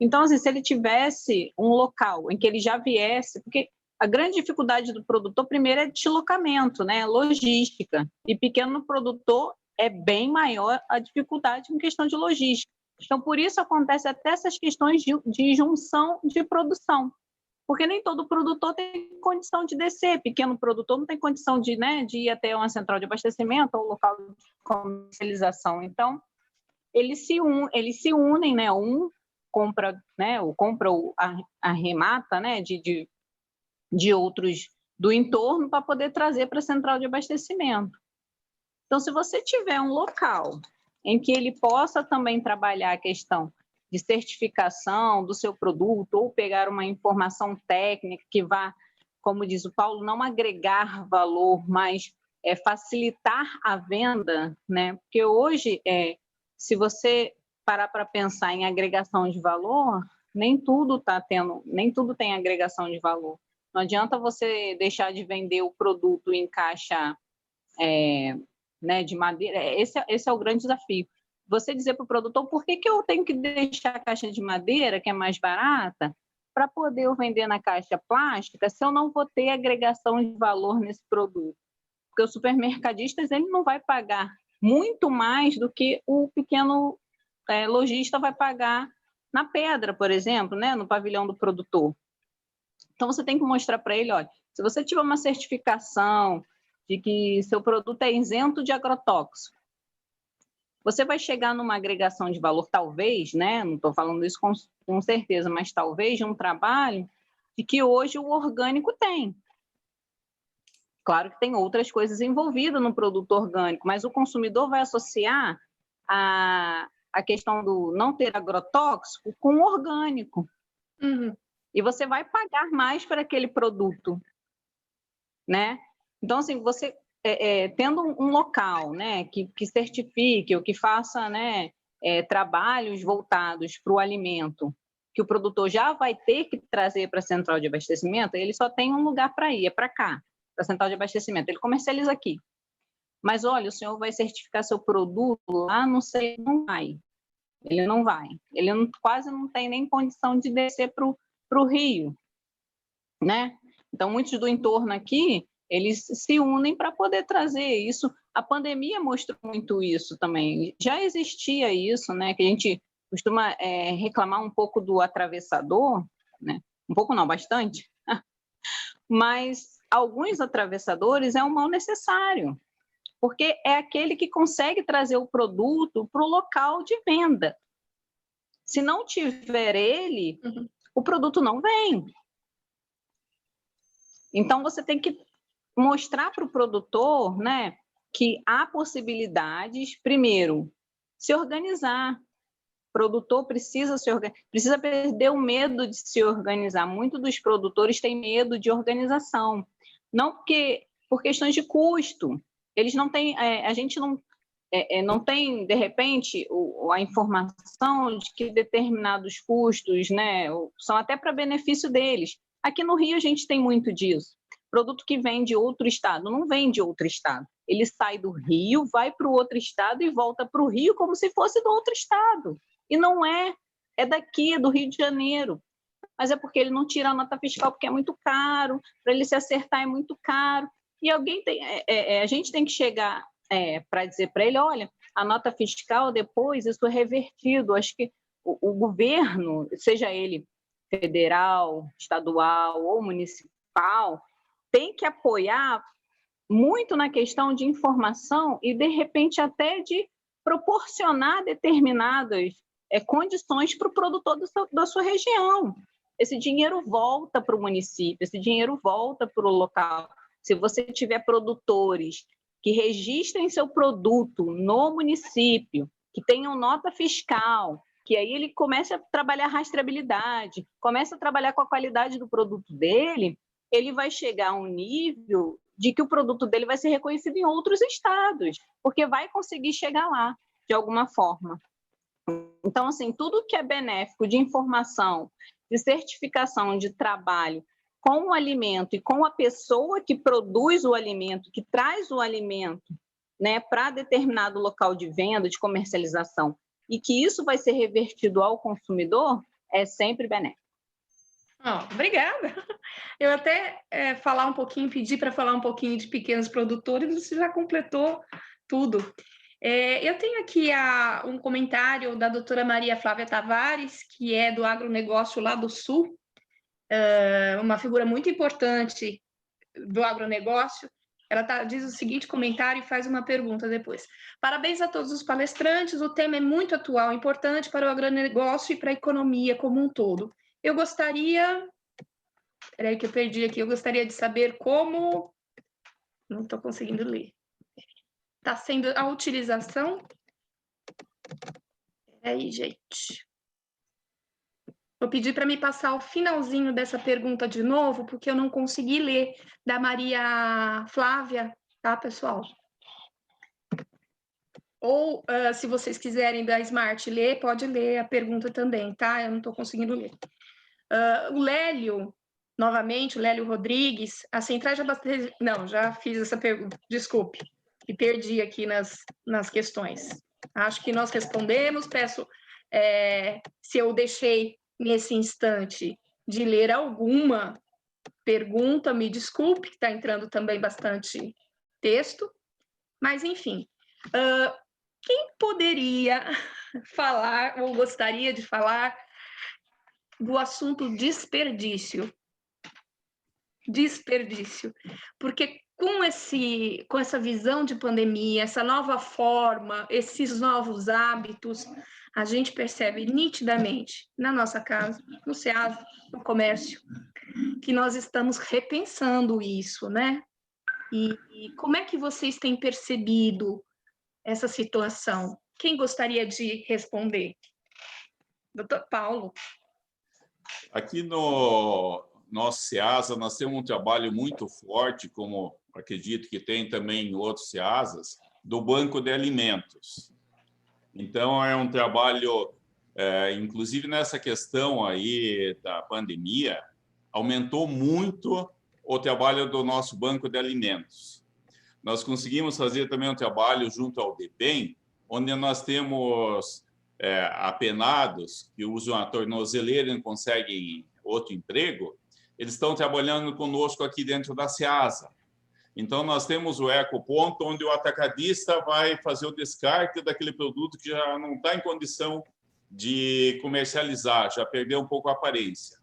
Então, assim, se ele tivesse um local em que ele já viesse, porque a grande dificuldade do produtor, primeiro, é deslocamento, né? Logística. E pequeno produtor é bem maior a dificuldade em questão de logística. Então, por isso acontece até essas questões de junção de produção, porque nem todo produtor tem condição de descer, pequeno produtor não tem condição de ir até uma central de abastecimento ou local de comercialização. Então, eles se unem, né? Um compra, né? Ou compra a remata, né? De outros do entorno para poder trazer para a central de abastecimento. Então, se você tiver um local em que ele possa também trabalhar a questão de certificação do seu produto ou pegar uma informação técnica que vá, como diz o Paulo, não agregar valor, mas facilitar a venda, né? Porque hoje, se você parar para pensar em agregação de valor, nem tudo tem agregação de valor. Não adianta você deixar de vender o produto em caixa né, de madeira. Esse é o grande desafio. Você dizer para o produtor por que eu tenho que deixar a caixa de madeira, que é mais barata, para poder eu vender na caixa plástica, se eu não vou ter agregação de valor nesse produto. Porque o supermercadista ele não vai pagar muito mais do que o pequeno lojista vai pagar na pedra, por exemplo, né, no pavilhão do produtor. Então, você tem que mostrar para ele, olha, se você tiver uma certificação de que seu produto é isento de agrotóxico, você vai chegar numa agregação de valor, talvez, né? Não estou falando isso com certeza, mas talvez de um trabalho de que hoje o orgânico tem. Claro que tem outras coisas envolvidas no produto orgânico, mas o consumidor vai associar a questão do não ter agrotóxico com o orgânico. Uhum. E você vai pagar mais para aquele produto, né? Então, assim, você tendo um local, né, que certifique ou que faça, né, trabalhos voltados para o alimento, que o produtor já vai ter que trazer para a central de abastecimento, ele só tem um lugar para ir, é para cá, para a central de abastecimento. Ele comercializa aqui. Mas, olha, o senhor vai certificar seu produto lá, não sei, não vai. Ele não vai. Ele quase não tem nem condição de descer para o rio, né? Então, muitos do entorno aqui, eles se unem para poder trazer isso. A pandemia mostrou muito isso também. Já existia isso, né? Que a gente costuma reclamar um pouco do atravessador, né? Um pouco não, bastante. Mas alguns atravessadores é um mal necessário, porque é aquele que consegue trazer o produto para o local de venda. Se não tiver ele, o produto não vem. Então, você tem que mostrar para o produtor, né, que há possibilidades, primeiro, se organizar. O produtor precisa precisa perder o medo de se organizar. Muitos dos produtores têm medo de organização, não por questões de custo. Eles não têm, a gente não tem, de repente, a informação de que determinados custos, né, são até para benefício deles. Aqui no Rio a gente tem muito disso. Produto que vem de outro estado, não vem de outro estado. Ele sai do Rio, vai para o outro estado e volta para o Rio como se fosse do outro estado. E não é daqui, é do Rio de Janeiro. Mas é porque ele não tira a nota fiscal porque é muito caro, para ele se acertar é muito caro. E a gente tem que chegar para dizer para ele, olha, a nota fiscal depois, isso é revertido. Acho que o governo, seja ele federal, estadual ou municipal, tem que apoiar muito na questão de informação e, de repente, até de proporcionar determinadas condições para o produtor da sua região. Esse dinheiro volta para o município, esse dinheiro volta para o local. Se você tiver produtores que registrem seu produto no município, que tenham nota fiscal, que aí ele começa a trabalhar a rastreabilidade, começa a trabalhar com a qualidade do produto dele, ele vai chegar a um nível de que o produto dele vai ser reconhecido em outros estados, porque vai conseguir chegar lá, de alguma forma. Então, assim, tudo que é benéfico de informação, de certificação de trabalho com o alimento e com a pessoa que produz o alimento, que traz o alimento, né, para determinado local de venda, de comercialização, e que isso vai ser revertido ao consumidor, é sempre benéfico. Obrigada. Eu até pedi para falar um pouquinho de pequenos produtores, você já completou tudo. Eu tenho aqui um comentário da doutora Maria Flávia Tavares, que é do agronegócio lá do Sul, uma figura muito importante do agronegócio. Ela diz o seguinte comentário e faz uma pergunta depois. Parabéns a todos os palestrantes, o tema é muito atual, importante para o agronegócio e para a economia como um todo. Eu gostaria... Espera aí que eu perdi aqui. Eu gostaria de saber como... Não estou conseguindo ler. Está sendo a utilização... Peraí, gente. Vou pedir para me passar o finalzinho dessa pergunta de novo, porque eu não consegui ler, da Maria Flávia, tá, pessoal? Ou, se vocês quiserem da Smart ler, pode ler a pergunta também, tá? Eu não estou conseguindo ler. O Lélio, novamente, o Lélio Rodrigues, a central de abastecimento... Não, já fiz essa pergunta, desculpe, me perdi aqui nas questões. Acho que nós respondemos, peço se eu deixei nesse instante de ler alguma pergunta, me desculpe, que está entrando também bastante texto, mas, enfim. Quem poderia falar, ou gostaria de falar, do assunto desperdício? Desperdício. Porque com essa visão de pandemia, essa nova forma, esses novos hábitos, a gente percebe nitidamente na nossa casa, no SEASA, no comércio, que nós estamos repensando isso, né? E como é que vocês têm percebido essa situação? Quem gostaria de responder? Doutor Paulo. Aqui no nosso SEASA, nós temos um trabalho muito forte, como acredito que tem também em outros SEASAs, do banco de alimentos. Então, é um trabalho, inclusive nessa questão aí da pandemia, aumentou muito o trabalho do nosso banco de alimentos. Nós conseguimos fazer também um trabalho junto ao DEPEN, onde nós temos apenados que usam a tornozeleira e não conseguem outro emprego, eles estão trabalhando conosco aqui dentro da SEASA. Então, nós temos o ecoponto, onde o atacadista vai fazer o descarte daquele produto que já não está em condição de comercializar, já perdeu um pouco a aparência.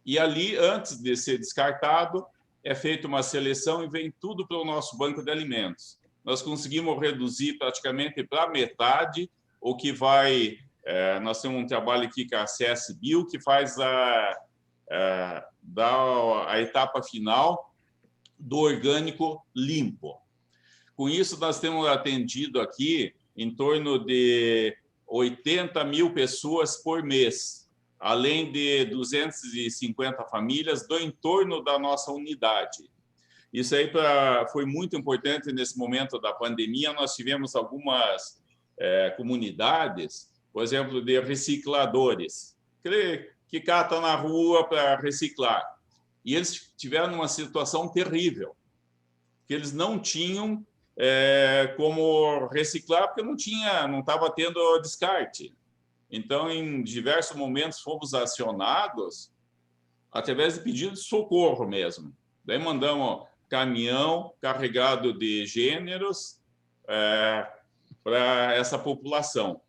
E ali, antes de ser descartado, é feita uma seleção e vem tudo para o nosso banco de alimentos. Nós conseguimos reduzir praticamente para metade o que vai Nós temos um trabalho aqui com a CS Bio, que faz a etapa final do orgânico limpo. Com isso, nós temos atendido aqui em torno de 80 mil pessoas por mês, além de 250 famílias do entorno da nossa unidade. Isso aí foi muito importante nesse momento da pandemia. Nós tivemos algumas comunidades, por exemplo, de recicladores, que catam na rua para reciclar. E eles tiveram uma situação terrível, que eles não tinham como reciclar, porque não estava tendo descarte. Então, em diversos momentos, fomos acionados através de pedido de socorro mesmo. Daí mandamos caminhão carregado de gêneros para essa população.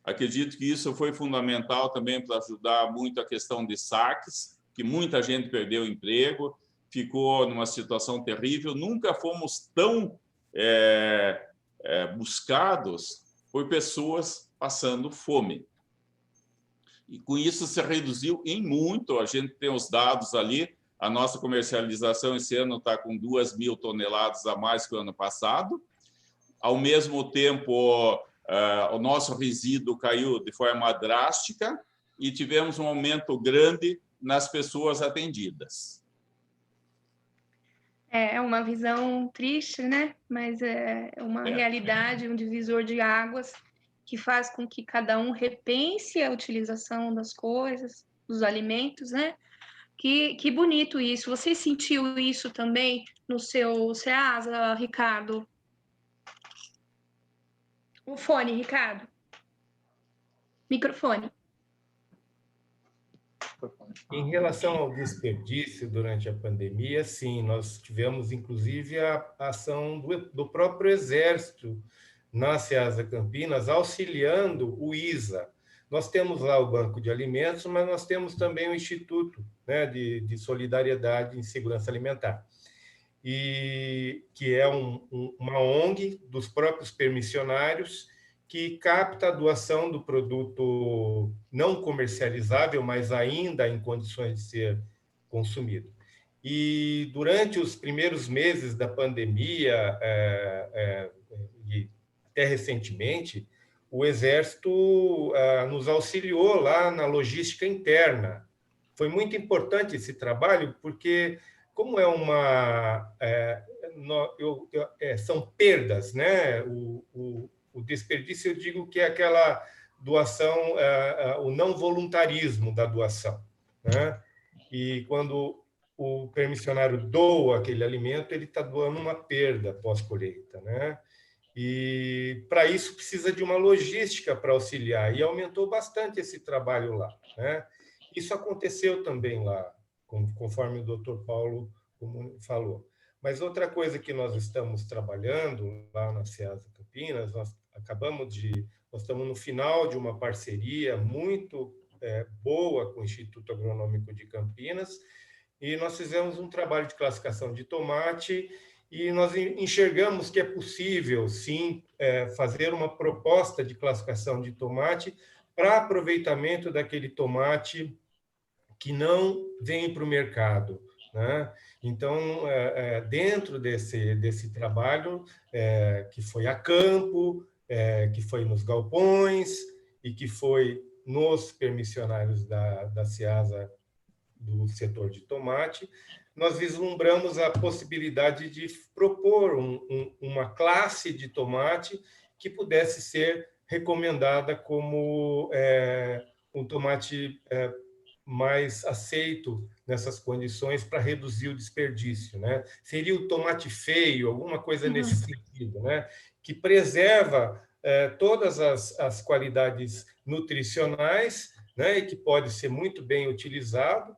Acredito que isso foi fundamental também para ajudar muito a questão de saques, que muita gente perdeu o emprego, ficou numa situação terrível. Nunca fomos tão buscados por pessoas passando fome. E com isso se reduziu em muito. A gente tem os dados ali. A nossa comercialização esse ano está com 2.000 toneladas a mais que o ano passado. Ao mesmo tempo, o nosso resíduo caiu de forma drástica e tivemos um aumento grande nas pessoas atendidas. É uma visão triste, né? Mas é uma realidade, um divisor de águas que faz com que cada um repense a utilização das coisas, dos alimentos, né? Que bonito isso. Você sentiu isso também no seu SEASA, Ricardo? O fone, Ricardo. Microfone. Em relação ao desperdício durante a pandemia, sim, nós tivemos, inclusive, a ação do próprio Exército na SEASA Campinas, auxiliando o ISA. Nós temos lá o Banco de Alimentos, mas nós temos também o Instituto, né, de Solidariedade em Segurança Alimentar, e que é uma ONG dos próprios permissionários que capta a doação do produto não comercializável, mas ainda em condições de ser consumido. E durante os primeiros meses da pandemia, e até recentemente, o Exército nos auxiliou lá na logística interna. Foi muito importante esse trabalho, porque, como são perdas, né? O desperdício, eu digo que é aquela doação, o não voluntarismo da doação, né? E quando o permissionário doa aquele alimento, ele está doando uma perda pós-colheita, né? E para isso precisa de uma logística para auxiliar, e aumentou bastante esse trabalho lá, né? Isso aconteceu também lá, conforme o Dr. Paulo falou. Mas outra coisa que nós estamos trabalhando lá na SEASA Campinas, nós estamos no final de uma parceria muito boa com o Instituto Agronômico de Campinas, e nós fizemos um trabalho de classificação de tomate, e nós enxergamos que é possível, sim, fazer uma proposta de classificação de tomate para aproveitamento daquele tomate que não vem para o mercado, né? Então, dentro desse trabalho, que foi a campo, que foi nos galpões e que foi nos permissionários da SEASA do setor de tomate, nós vislumbramos a possibilidade de propor uma classe de tomate que pudesse ser recomendada como um tomate mais aceito nessas condições para reduzir o desperdício, né? Seria o tomate feio, alguma coisa nesse sentido, né? Que preserva todas as qualidades nutricionais, né? E que pode ser muito bem utilizado,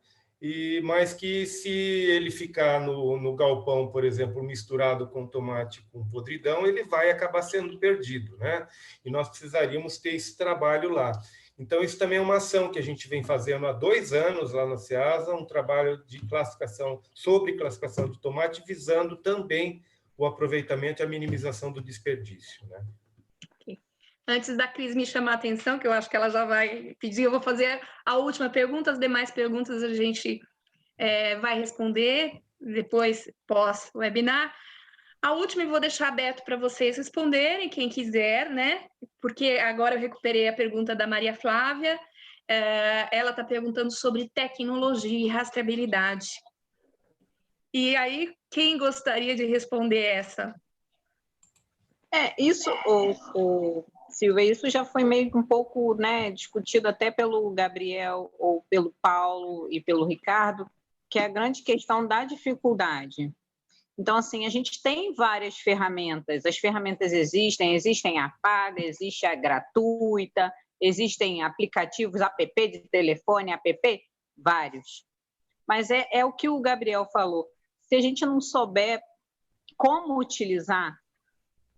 mas que, se ele ficar no galpão, por exemplo, misturado com tomate com podridão, ele vai acabar sendo perdido, né? E nós precisaríamos ter esse trabalho lá. Então, isso também é uma ação que a gente vem fazendo há 2 anos lá na SEASA, um trabalho de classificação, sobre classificação de tomate, visando também o aproveitamento e a minimização do desperdício, né? Antes da Cris me chamar a atenção, que eu acho que ela já vai pedir, eu vou fazer a última pergunta, as demais perguntas a gente vai responder depois, pós-webinar. A última eu vou deixar aberto para vocês responderem, quem quiser, né? Porque agora eu recuperei a pergunta da Maria Flávia. Ela está perguntando sobre tecnologia e rastreabilidade. E aí, quem gostaria de responder essa? Isso, Silvia, isso já foi meio que um pouco, né, discutido até pelo Gabriel, ou pelo Paulo e pelo Ricardo, que é a grande questão da dificuldade. Então, assim, a gente tem várias ferramentas, as ferramentas existem a paga, existe a gratuita, existem aplicativos, app de telefone, app, vários. Mas é o que o Gabriel falou, se a gente não souber como utilizar,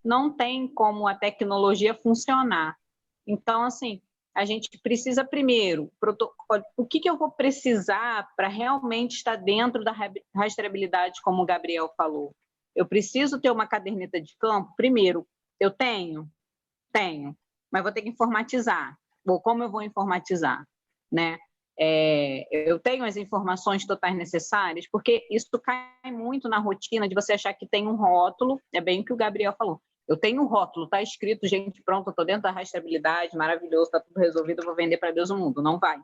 não tem como a tecnologia funcionar. Então, assim, a gente precisa primeiro, o que eu vou precisar para realmente estar dentro da rastreabilidade, como o Gabriel falou? Eu preciso ter uma caderneta de campo? Primeiro, eu tenho, mas vou ter que informatizar. Como eu vou informatizar, né? Eu tenho as informações totais necessárias, porque isso cai muito na rotina de você achar que tem um rótulo, é bem o que o Gabriel falou. Eu tenho um rótulo, está escrito, gente, pronto, eu estou dentro da rastreabilidade, maravilhoso, está tudo resolvido, eu vou vender para Deus o mundo. Não vai.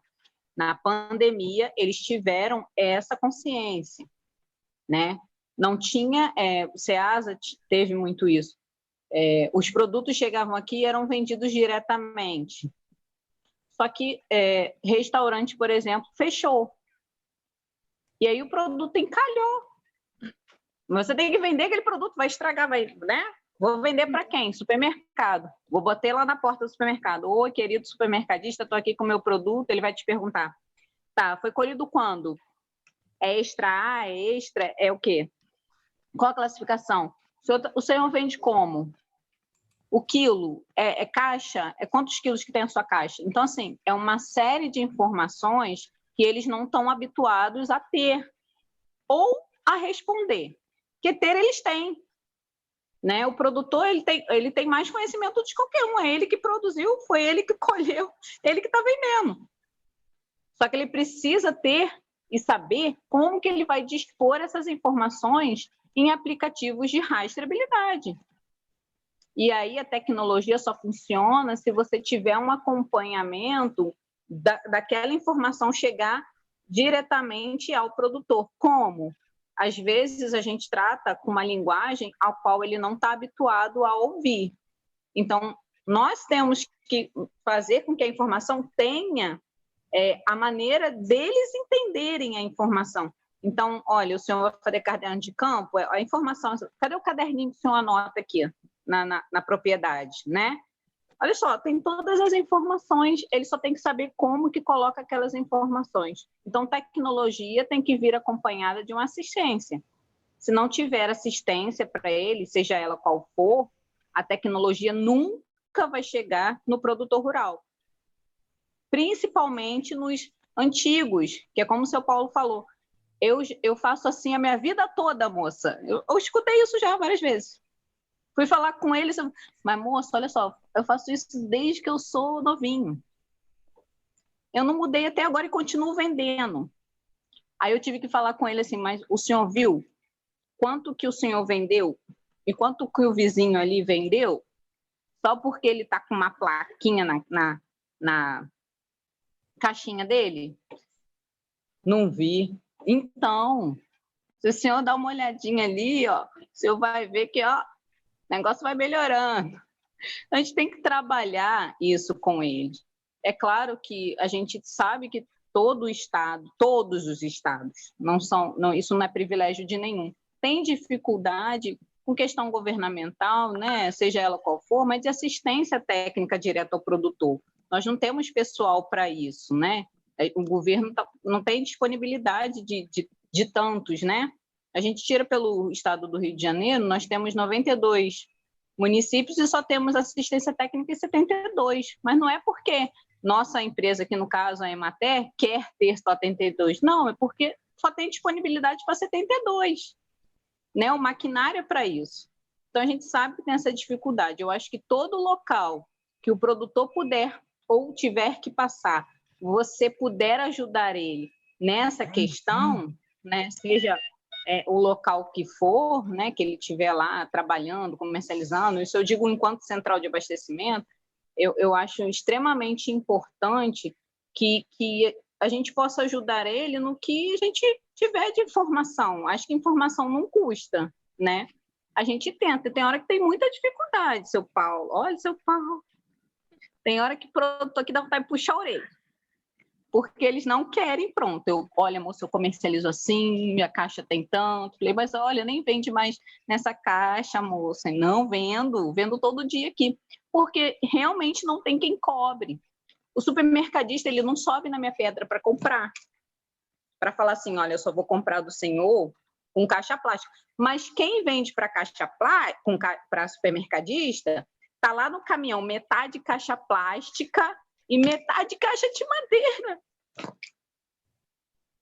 Na pandemia, eles tiveram essa consciência, né? Não tinha, o Ceasa teve muito isso. Os produtos chegavam aqui e eram vendidos diretamente. Só que restaurante, por exemplo, fechou. E aí o produto encalhou. Você tem que vender aquele produto, vai estragar, né? Vou vender para quem? Supermercado. Vou botar lá na porta do supermercado. Oi, querido supermercadista, estou aqui com o meu produto. Ele vai te perguntar. Tá, foi colhido quando? É extra A, é extra, é o quê? Qual a classificação? O senhor vende como? O quilo é caixa? É quantos quilos que tem a sua caixa? Então, assim, é uma série de informações que eles não estão habituados a ter ou a responder. Porque ter eles têm. Né? O produtor ele tem mais conhecimento de qualquer um, é ele que produziu, foi ele que colheu, ele que está vendendo. Só que ele precisa ter e saber como que ele vai dispor essas informações em aplicativos de rastreabilidade. E aí a tecnologia só funciona se você tiver um acompanhamento daquela informação chegar diretamente ao produtor. Como? Às vezes, a gente trata com uma linguagem ao qual ele não está habituado a ouvir. Então, nós temos que fazer com que a informação tenha a maneira deles entenderem a informação. Então, olha, o senhor vai fazer caderno de campo, a informação... Cadê o caderninho que o senhor anota aqui na propriedade, né? Olha só, tem todas as informações, ele só tem que saber como que coloca aquelas informações. Então, tecnologia tem que vir acompanhada de uma assistência. Se não tiver assistência para ele, seja ela qual for, a tecnologia nunca vai chegar no produtor rural. Principalmente nos antigos, que é como o seu Paulo falou. Eu faço assim a minha vida toda, moça. Eu escutei isso já várias vezes. Fui falar com eles, mas moça, olha só, eu faço isso desde que eu sou novinho. Eu não mudei até agora e continuo vendendo. Aí eu tive que falar com ele assim, mas o senhor viu quanto que o senhor vendeu e quanto que o vizinho ali vendeu? Só porque ele está com uma plaquinha na caixinha dele? Não vi. Então, se o senhor dá uma olhadinha ali, ó, o senhor vai ver que ó, o negócio vai melhorando. A gente tem que trabalhar isso com eles. É claro que a gente sabe que todo o estado, todos os estados, isso não é privilégio de nenhum, tem dificuldade com questão governamental, né, seja ela qual for, mas de assistência técnica direta ao produtor. Nós não temos pessoal para isso, né? O governo não tem disponibilidade de tantos, né? A gente tira pelo estado do Rio de Janeiro, nós temos 92 municípios e só temos assistência técnica em 72. Mas não é porque nossa empresa, que no caso a Emater, quer ter só 72. Não, é porque só tem disponibilidade para 72. Né? O maquinário é para isso. Então, a gente sabe que tem essa dificuldade. Eu acho que todo local que o produtor puder ou tiver que passar, você puder ajudar ele nessa questão, né, seja o local que for, né, que ele estiver lá trabalhando, comercializando, isso eu digo enquanto central de abastecimento, eu acho extremamente importante que a gente possa ajudar ele no que a gente tiver de informação. Acho que informação não custa, né? A gente tenta, tem hora que tem muita dificuldade, seu Paulo. Olha, seu Paulo. Tem hora que o produtor aqui dá vontade de puxar a orelha. Porque eles não querem, pronto. Olha, moço, eu comercializo assim, minha caixa tem tanto. Falei, mas olha, nem vende mais nessa caixa, moça. Não vendo todo dia aqui. Porque realmente não tem quem cobre. O supermercadista, ele não sobe na minha pedra para comprar. Para falar assim, olha, eu só vou comprar do senhor com caixa plástica. Mas quem vende para caixa plástica, para supermercadista, está lá no caminhão metade caixa plástica e metade caixa de madeira.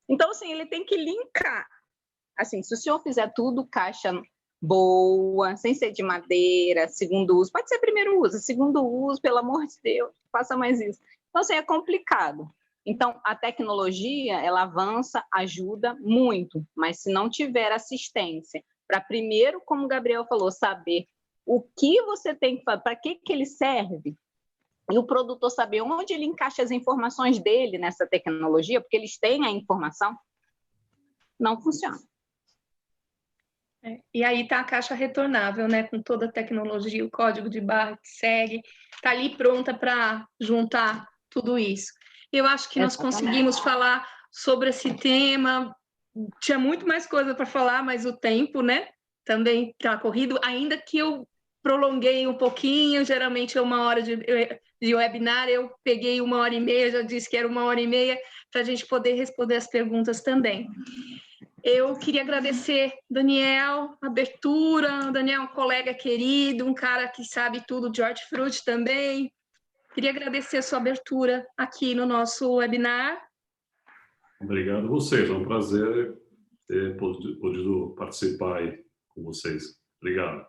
Então, assim, ele tem que linkar. Assim, se o senhor fizer tudo caixa boa, sem ser de madeira, segundo uso, pode ser primeiro uso, segundo uso, pelo amor de Deus, faça mais isso. Então, assim, é complicado. Então, a tecnologia, ela avança, ajuda muito, mas se não tiver assistência, para primeiro, como o Gabriel falou, saber o que você tem que fazer, para que ele serve, e o produtor saber onde ele encaixa as informações dele nessa tecnologia, porque eles têm a informação, não funciona. E aí está a caixa retornável, né? Com toda a tecnologia, o código de barra que segue, está ali pronta para juntar tudo isso. Eu acho que nós conseguimos falar sobre esse tema. Tinha muito mais coisa para falar, mas o tempo, né? Também está corrido, ainda que eu prolonguei um pouquinho, geralmente é 1 hora de webinar, eu peguei 1h30, já disse que era 1h30, para a gente poder responder as perguntas também. Eu queria agradecer, Daniel, a abertura. Daniel é um colega querido, um cara que sabe tudo de hortifruti também. Queria agradecer a sua abertura aqui no nosso webinar. Obrigado a vocês, é um prazer ter podido participar aí com vocês. Obrigado.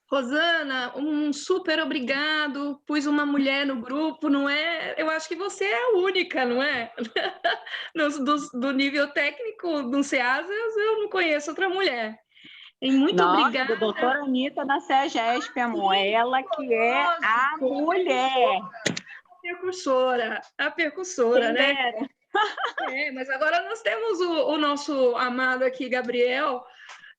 Rosana, um super obrigado. Pus uma mulher no grupo, não é? Eu acho que você é a única, não é? Do nível técnico do SEASA, eu não conheço outra mulher. E muito obrigada. A doutora Anitta da CEAGESP, amor. Ela que é a mulher. A percussora, né? Mas agora nós temos o nosso amado aqui, Gabriel,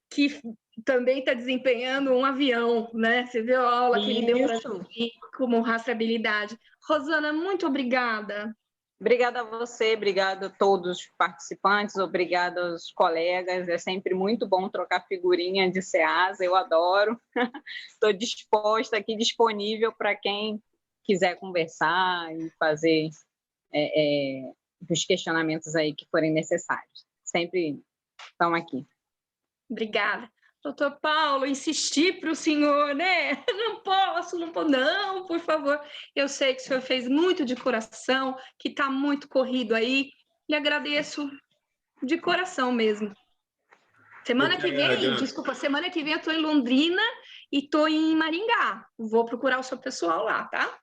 que também está desempenhando um avião, né? Você viu a aula que ele deu para gente como rastreabilidade. Rosana, muito obrigada. Obrigada a você, obrigada a todos os participantes, obrigada aos colegas. É sempre muito bom trocar figurinha de SEASA, eu adoro. Estou disposta aqui, disponível para quem quiser conversar e fazer os questionamentos aí que forem necessários. Sempre estão aqui. Obrigada. Doutor Paulo, insistir para o senhor, né? Não posso, não, por favor. Eu sei que o senhor fez muito de coração, que está muito corrido aí. Lhe agradeço de coração mesmo. Semana que vem eu estou em Londrina e estou em Maringá. Vou procurar o seu pessoal lá, tá?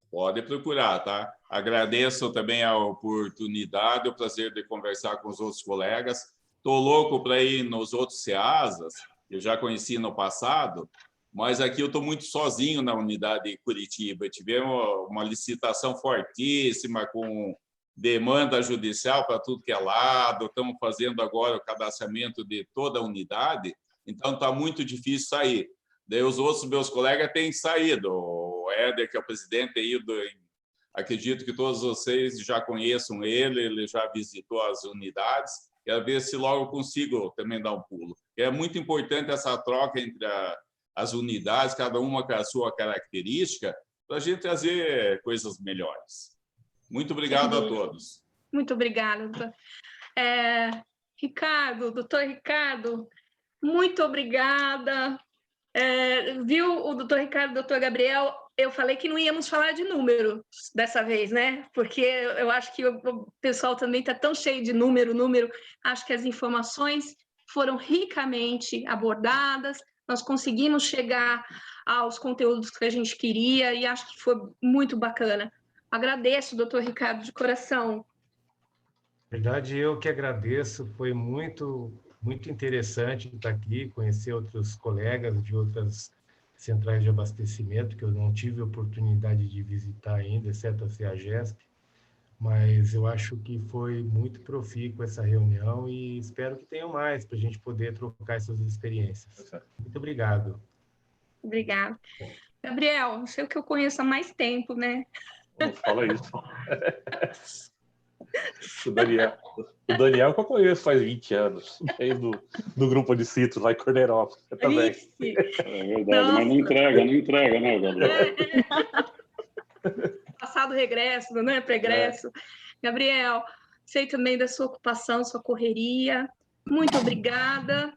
Pode procurar, tá? Agradeço também a oportunidade, o prazer de conversar com os outros colegas. Estou louco para ir nos outros SEASAs, eu já conheci no passado, mas aqui eu estou muito sozinho na unidade de Curitiba. Tivemos uma licitação fortíssima, com demanda judicial para tudo que é lado, estamos fazendo agora o cadastramento de toda a unidade, então está muito difícil sair. Daí os outros meus colegas têm saído, o Éder, que é o presidente, tem ido, acredito que todos vocês já conheçam ele já visitou as unidades. Quero ver se logo consigo também dar um pulo. É muito importante essa troca entre as unidades, cada uma com a sua característica, para a gente trazer coisas melhores. Muito obrigado a todos. Muito obrigada, doutor. Doutor Ricardo, muito obrigada. Viu, o doutor Ricardo e o doutor Gabriel, eu falei que não íamos falar de número dessa vez, né? Porque eu acho que o pessoal também está tão cheio de número. Acho que as informações foram ricamente abordadas, nós conseguimos chegar aos conteúdos que a gente queria, e acho que foi muito bacana. Agradeço, doutor Ricardo, de coração. Na verdade, eu que agradeço, foi muito interessante estar aqui, conhecer outros colegas de outras centrais de abastecimento, que eu não tive oportunidade de visitar ainda, exceto a CEAGESP, mas eu acho que foi muito profícua essa reunião e espero que tenham mais para a gente poder trocar essas experiências. Muito obrigado. Obrigada. Gabriel, não sei o que eu conheço há mais tempo, né? Não fala isso. O Daniel que eu conheço faz 20 anos, veio do grupo de citros lá em Corneirópolis. Também. É verdade, nossa. Mas não entrega, né, Gabriel? Passado regresso, né? Pregresso. Gabriel, sei também da sua ocupação, sua correria. Muito obrigada.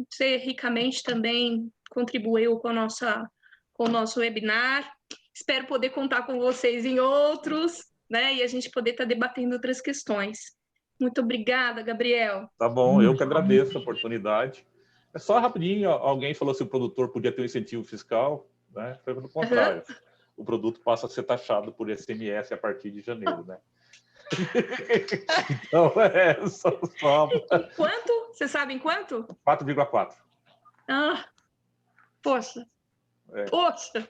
Você ricamente também contribuiu com o nosso webinar. Espero poder contar com vocês em outros, né? E a gente poder estar debatendo outras questões. Muito obrigada, Gabriel. Tá bom, eu que agradeço a oportunidade. É só rapidinho, alguém falou se o produtor podia ter um incentivo fiscal, né? Foi pelo contrário. O produto passa a ser taxado por ICMS a partir de janeiro, né? Então, só... Quanto? Você sabe em quanto? 4,4. Ah, poxa. Poxa.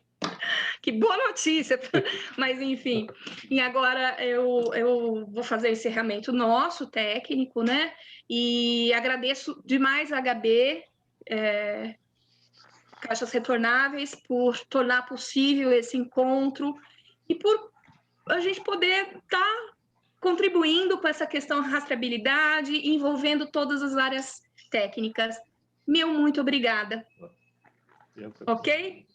Que boa notícia! Mas, enfim, e agora eu vou fazer o encerramento nosso, técnico, né? E agradeço demais a HB, Caixas Retornáveis, por tornar possível esse encontro e por a gente poder estar contribuindo com essa questão de rastreabilidade, envolvendo todas as áreas técnicas. Muito obrigada. Ok?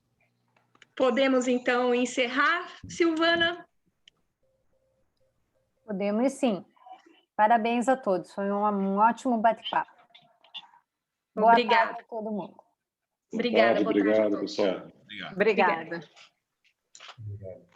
Podemos, então, encerrar, Silvana? Podemos sim. Parabéns a todos, foi um ótimo bate-papo. Obrigada. Boa tarde a todo mundo. Obrigada, obrigado, pessoal. Obrigada. Obrigado.